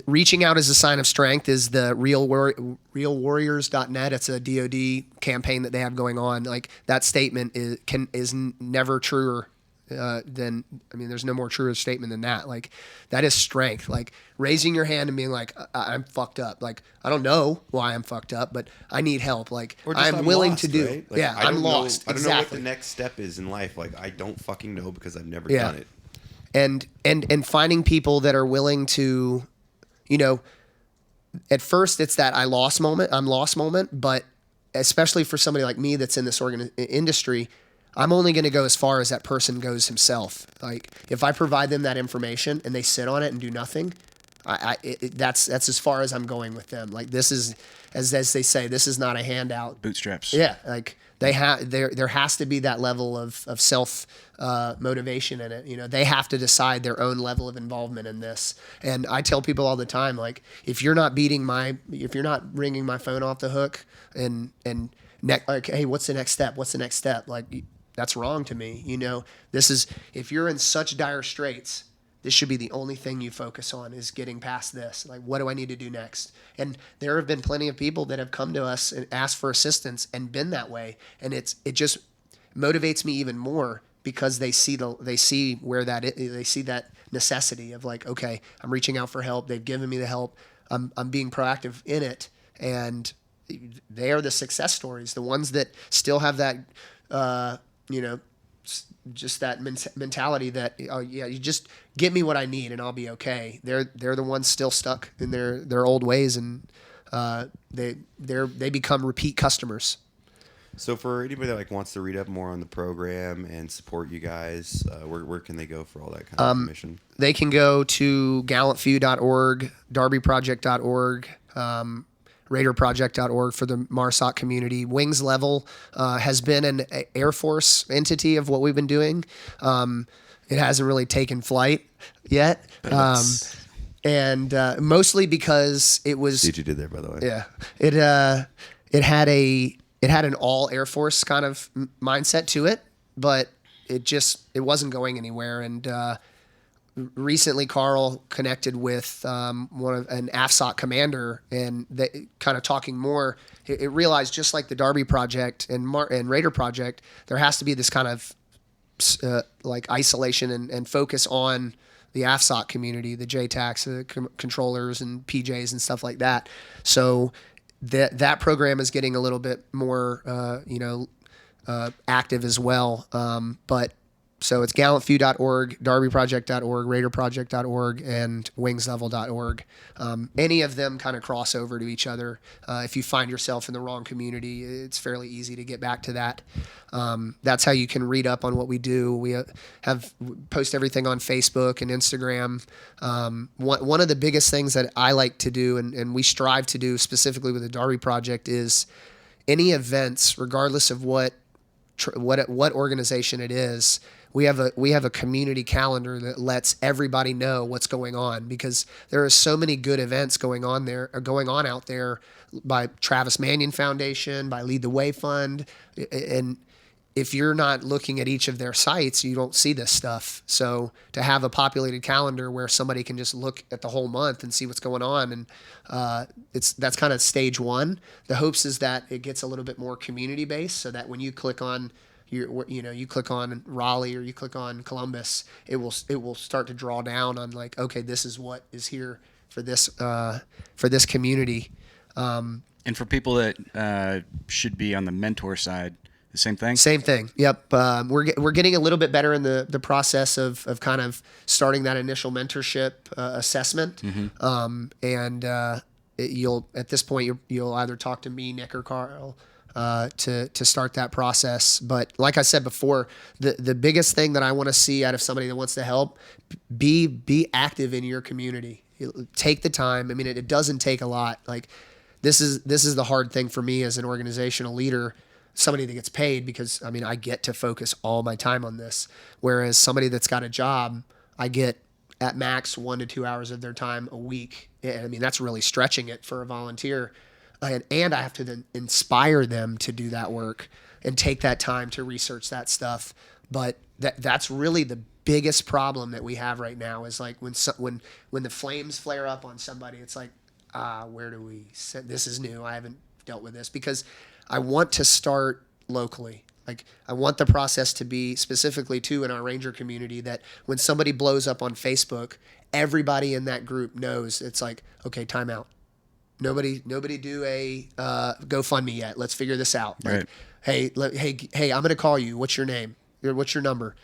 reaching out as a sign of strength is the realwarriors.net. It's a DoD campaign that they have going on. Like that statement is never truer. There's no more truer statement than that. Like, that is strength. Like, raising your hand and being like, I'm fucked up. Like, I don't know why I'm fucked up, but I need help. Like, I'm willing
lost,
to do.
Right? Like,
I'm lost.
I don't know what the next step is in life. Like, I don't fucking know because I've never done it.
and finding people that are willing to, at first it's that I'm lost moment, but especially for somebody like me that's in this industry, I'm only going to go as far as that person goes himself. Like if I provide them that information and they sit on it and do nothing, that's as far as I'm going with them. Like this is, as they say, this is not a handout.
Bootstraps.
Yeah, like there has to be that level of self motivation in it. They have to decide their own level of involvement in this. And I tell people all the time, like if you're not ringing my phone off the hook and like, hey, what's the next step? What's the next step? Like that's wrong to me. This is, if you're in such dire straits, this should be the only thing you focus on is getting past this. Like, what do I need to do next? And there have been plenty of people that have come to us and asked for assistance and been that way. And it just motivates me even more because they see that necessity of like, okay, I'm reaching out for help. They've given me the help. I'm being proactive in it. And they are the success stories, the ones that still have that, just that mentality that, oh yeah, you just get me what I need and I'll be okay. They're the ones still stuck in their old ways, and they become repeat customers.
So for anybody that wants to read up more on the program and support you guys, where can they go for all that kind of information?
They can go to gallantfew.org, darbyproject.org, raiderproject.org for the MARSOC community. Wings Level has been an Air Force entity of what we've been doing. It hasn't really taken flight yet. And mostly because it was...
See what you did there, by the way.
Yeah. It had an all Air Force kind of mindset to it, but it wasn't going anywhere. And recently Carl connected with an AFSOC commander, and they kind of talking more. It realized, just like the Darby Project and Raider Project, there has to be this kind of like isolation and focus on the AFSOC community, the JTACs, the controllers and PJs and stuff like that. So that program is getting a little bit more active as well. But so it's gallantfew.org, darbyproject.org, raiderproject.org, and wingslevel.org. Any of them kind of cross over to each other. If you find yourself in the wrong community, it's fairly easy to get back to that. That's how you can read up on what we do. We post everything on Facebook and Instagram. One of the biggest things that I like to do, and we strive to do specifically with the Darby Project, is any events, regardless of what organization it is. We have a community calendar that lets everybody know what's going on, because there are so many good events going on out there by Travis Manion Foundation, by Lead the Way Fund, and if you're not looking at each of their sites, you don't see this stuff. So to have a populated calendar where somebody can just look at the whole month and see what's going on, and that's kind of stage one. The hopes is that it gets a little bit more community based, so that when you click on you click on Raleigh or you click on Columbus, it will start to draw down on like, okay, this is what is here for this community.
And for people that should be on the mentor side, the same thing? Same
thing. Yep. We're getting a little bit better in the process of kind of starting that initial mentorship assessment. Mm-hmm. You'll at this point you'll either talk to me, Nick, or Carl to start that process. But like I said before, the biggest thing that I want to see out of somebody that wants to help, be active in your community. Take the time. I mean, it doesn't take a lot. Like this is the hard thing for me as an organizational leader, somebody that gets paid, because I mean, I get to focus all my time on this. Whereas somebody that's got a job, I get at max 1 to 2 hours of their time a week. I mean, that's really stretching it for a volunteer. And I have to then inspire them to do that work and take that time to research that stuff. But that's really the biggest problem that we have right now, is like when the flames flare up on somebody, it's like, where do we set? This is new. I haven't dealt with this, because I want to start locally. Like I want the process to be specifically too in our Ranger community, that when somebody blows up on Facebook, everybody in that group knows it's like, okay, time out. Nobody do a GoFundMe yet. Let's figure this out. Like,
right.
Hey, I'm going to call you. What's your name? What's your number?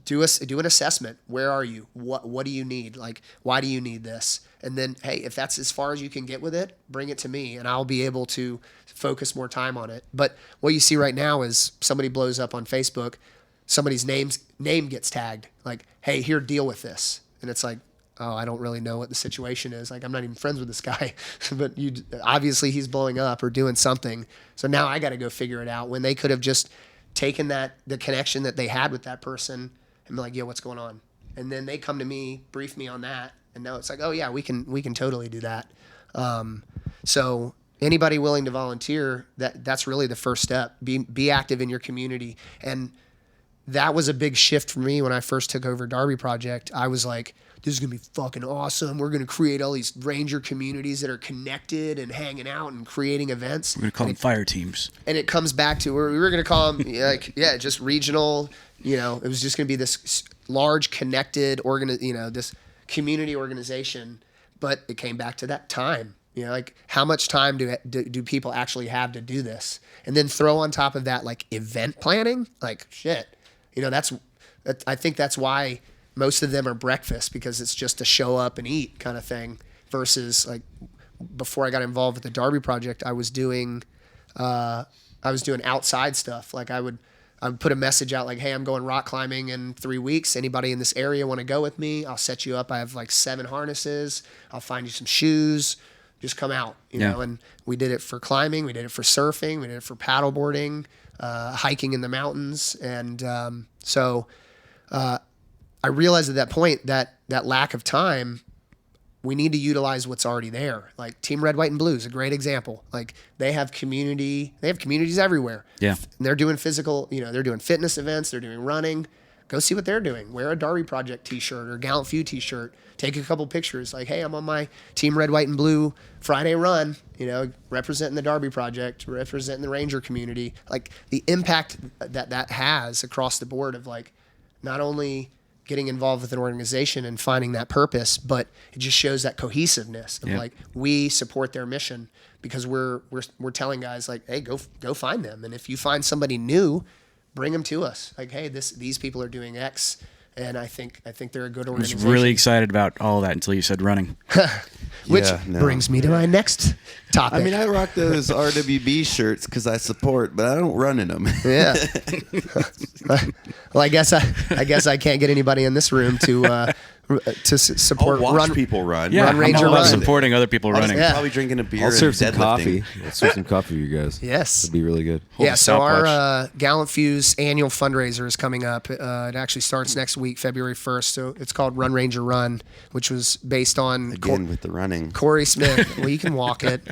do an assessment. Where are you? What do you need? Like, why do you need this? And then, hey, if that's as far as you can get with it, bring it to me, and I'll be able to focus more time on it. But what you see right now is somebody blows up on Facebook, somebody's name gets tagged, like, hey, here, deal with this. And it's like, oh, I don't really know what the situation is. Like, I'm not even friends with this guy, but obviously he's blowing up or doing something. So now I got to go figure it out, when they could have just taken the connection that they had with that person and be like, yeah, what's going on? And then they come to me, brief me on that. And now it's like, oh yeah, we can totally do that. So anybody willing to volunteer, that's really the first step. Be active in your community. And that was a big shift for me when I first took over Darby Project. I was like, this is going to be fucking awesome. We're going to create all these ranger communities that are connected and hanging out and creating events.
We're going to call them fire teams.
And it comes back to where we were going to call them, just regional. It was just going to be this large connected this community organization. But it came back to that time. Like, how much time do people actually have to do this? And then throw on top of that, like, event planning. Like, shit. I think that's why most of them are breakfast, because it's just a show up and eat kind of thing, versus, like, before I got involved with the Darby Project, I was doing outside stuff. Like, I would put a message out like, hey, I'm going rock climbing in 3 weeks. Anybody in this area want to go with me? I'll set you up. I have like 7 harnesses. I'll find you some shoes. Just come out, you know. And we did it for climbing. We did it for surfing. We did it for paddleboarding, hiking in the mountains. And so I realized at that point that lack of time, we need to utilize what's already there. Like Team Red, White, and Blue is a great example. Like, they have communities everywhere. Yeah. And they're doing physical, they're doing fitness events, they're doing running. Go see what they're doing. Wear a Darby Project t-shirt or Gallant Few t-shirt. Take a couple pictures. Like, hey, I'm on my Team Red, White, and Blue Friday run, representing the Darby Project, representing the Ranger community. Like, the impact that has across the board of, like, not only getting involved with an organization and finding that purpose, but it just shows that cohesiveness of like, we support their mission because we're telling guys like, hey, go find them. And if you find somebody new, bring them to us. Like, hey, these people are doing X, and I think they're a good organization.
I was really excited about all that until you said running.
Which brings me to my next topic.
I mean, I rock those RWB shirts because I support, but I don't run in them.
Yeah. Well, I guess I can't get anybody in this room to support.
I'll watch people run.
Yeah,
Run Ranger
I'm all about
run.
supporting other people running.
Yeah. Probably drinking a beer.
I'll serve
and
some
deadlifting.
coffee. I'll serve some coffee for you guys.
Yes.
It'd be really good.
Yeah, so our Gallant Few's annual fundraiser is coming up. It actually starts next week, February 1st. So it's called Run Ranger Run, which was based on
with the running.
Corey Smith. Well, you can walk it.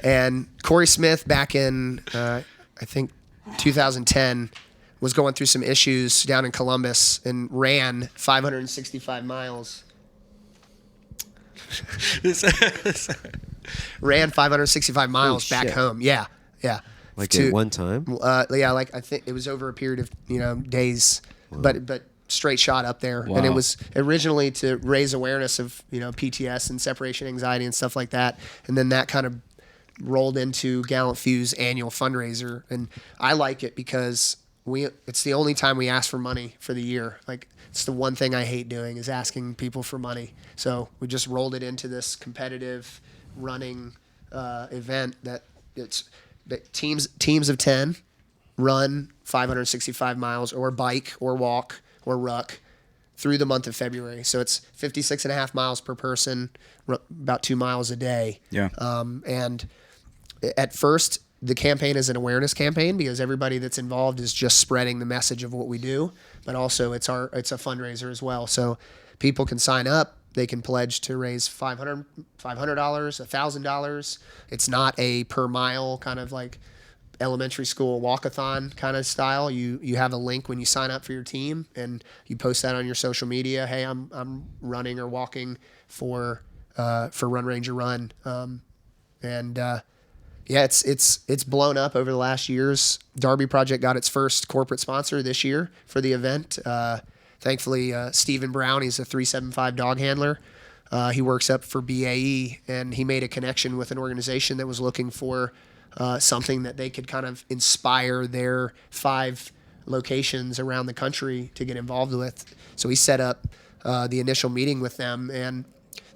And Corey Smith back in, I think, 2010 was going through some issues down in Columbus and ran 565 miles. Ran 565 miles back home. Yeah.
Like at one time?
Like I think it was over a period of days, but straight shot up there.
Wow.
And it was originally to raise awareness of PTS and separation anxiety and stuff like that. And then that kind of rolled into Gallant Few's annual fundraiser, and I like it because it's the only time we ask for money for the year. Like, it's the one thing I hate doing is asking people for money. So we just rolled it into this competitive running event that teams of 10 run 565 miles or bike or walk or ruck through the month of February. So it's 56.5 miles per person, about 2 miles a day. Yeah. And at first, the campaign is an awareness campaign because everybody that's involved is just spreading the message of what we do, but also it's a fundraiser as well. So people can sign up. They can pledge to raise $500, $1,000. It's not a per mile kind of like elementary school walkathon kind of style. You have a link when you sign up for your team, and you post that on your social media. Hey, I'm running or walking for Run Ranger Run, yeah, it's blown up over the last years. Darby Project got its first corporate sponsor this year for the event. Thankfully, Stephen Brown, he's a 375 dog handler. He works up for BAE, and he made a connection with an organization that was looking for something that they could kind of inspire their 5 locations around the country to get involved with. So we set up the initial meeting with them, and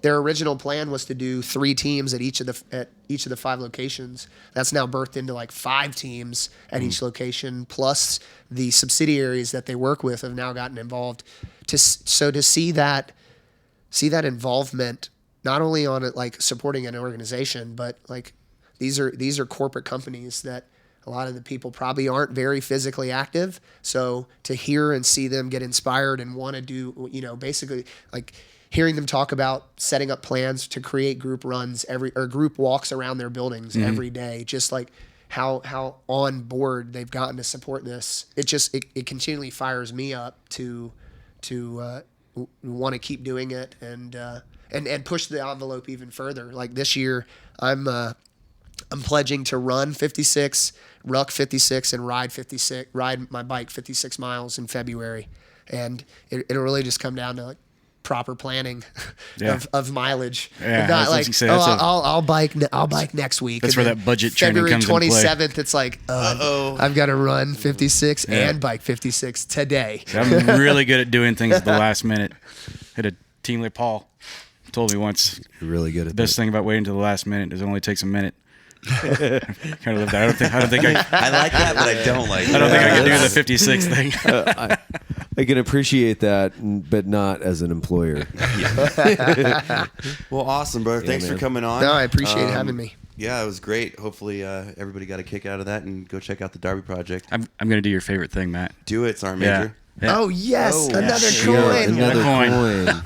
their original plan was to do 3 teams at each of the 5 locations. That's now birthed into like 5 teams at each location, plus the subsidiaries that they work with have now gotten involved. To see that involvement, not only on it like supporting an organization, but like these are corporate companies that a lot of the people probably aren't very physically active. So to hear and see them get inspired and want to do, basically like hearing them talk about setting up plans to create group runs or group walks around their buildings every day, just like how on board they've gotten to support this. It continually fires me up to want to keep doing it and push the envelope even further. Like this year, I'm pledging to run 56, ruck 56, and ride my bike 56 miles in February, and it'll really just come down to like proper planning of mileage.
Yeah,
not like I'll bike next week.
That's where that budget training comes
into play. February 27th, it's like I've got to run 56 and bike 56 today.
I'm really good at doing things at the last minute. Had a team leader, Paul, told me once.
You're really good at
the best thing about waiting to the last minute is it only takes a minute. Kind of live that. I don't think I
like that, but I don't like it.
I don't think I can do the 56 thing.
I can appreciate that, but not as an employer.
Well, awesome, brother. Thanks for coming on.
No, I appreciate having me.
Yeah, it was great. Hopefully, everybody got a kick out of that, and go check out the Darby Project.
I'm going to do your favorite thing, Matt.
Do it, Sergeant Major.
Yeah.
Oh, yes. Another
coin.
Another coin.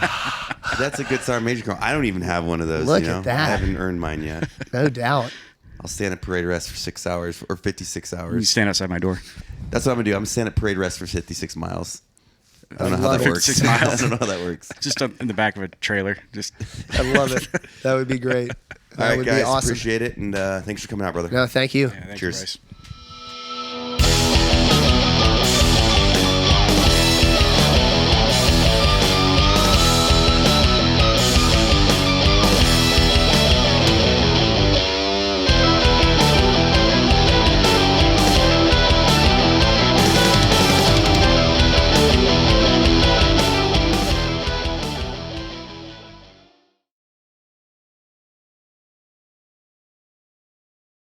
That's a good Sergeant Major coin. I don't even have one of those.
Look at that.
I haven't earned mine yet.
No doubt.
I'll stand at parade rest for 6 hours or 56
You
hours.
stand outside my door.
That's what I'm going to do. I'm going to stand at parade rest for 56 miles. I don't know how that
56
works.
miles.
I don't know how that works.
Just up in the back of a trailer. Just.
I love it. That would be great.
All right,
would
guys.
be awesome.
Appreciate it. And thanks for coming out, brother.
No, thank you.
Yeah, thank you,
Cheers.
Bryce.